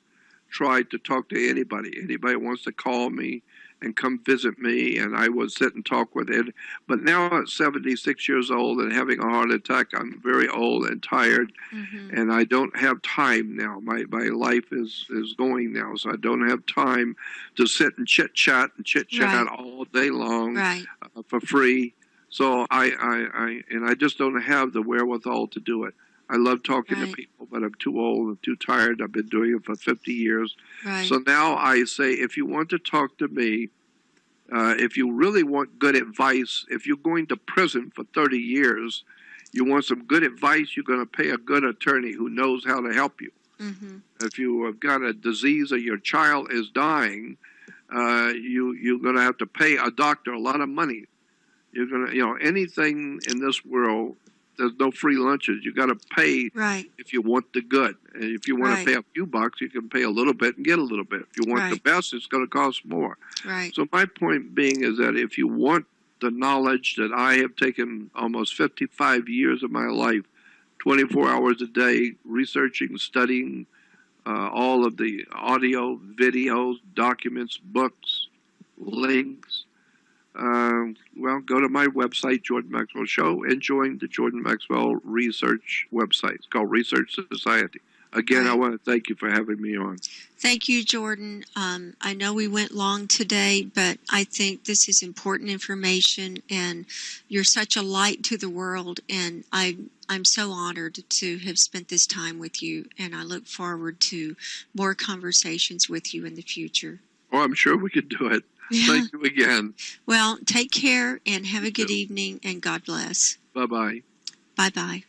tried to talk to anybody. Anybody wants to call me and come visit me, and I would sit and talk with it. But now at 76 years old and having a heart attack, I'm very old and tired, and I don't have time now. My life is going now, so I don't have time to sit and chit-chat all day long for free. So I just don't have the wherewithal to do it. I love talking to people, but I'm too old and too tired. I've been doing it for 50 years. So now I say, if you want to talk to me, if you really want good advice, if you're going to prison for 30 years, you want some good advice, you're going to pay a good attorney who knows how to help you. If you have got a disease or your child is dying, you're going to have to pay a doctor a lot of money. You're going to, anything in this world, there's no free lunches. You got to pay if you want the good. And if you want to pay a few bucks, you can pay a little bit and get a little bit. If you want the best, it's going to cost more. So my point being is that if you want the knowledge that I have taken almost 55 years of my life, 24 hours a day, researching, studying all of the audio, videos, documents, books, links, go to my website, Jordán Maxwell Show, and join the Jordán Maxwell Research website. It's called Research Society. Again, Right. I want to thank you for having me on. Thank you, Jordan. I know we went long today, but I think this is important information, and you're such a light to the world, and I'm so honored to have spent this time with you, and I look forward to more conversations with you in the future. Oh, I'm sure we could do it. Yeah. Thank you again. Well, take care and have a good evening, and God bless. Bye-bye. Bye-bye.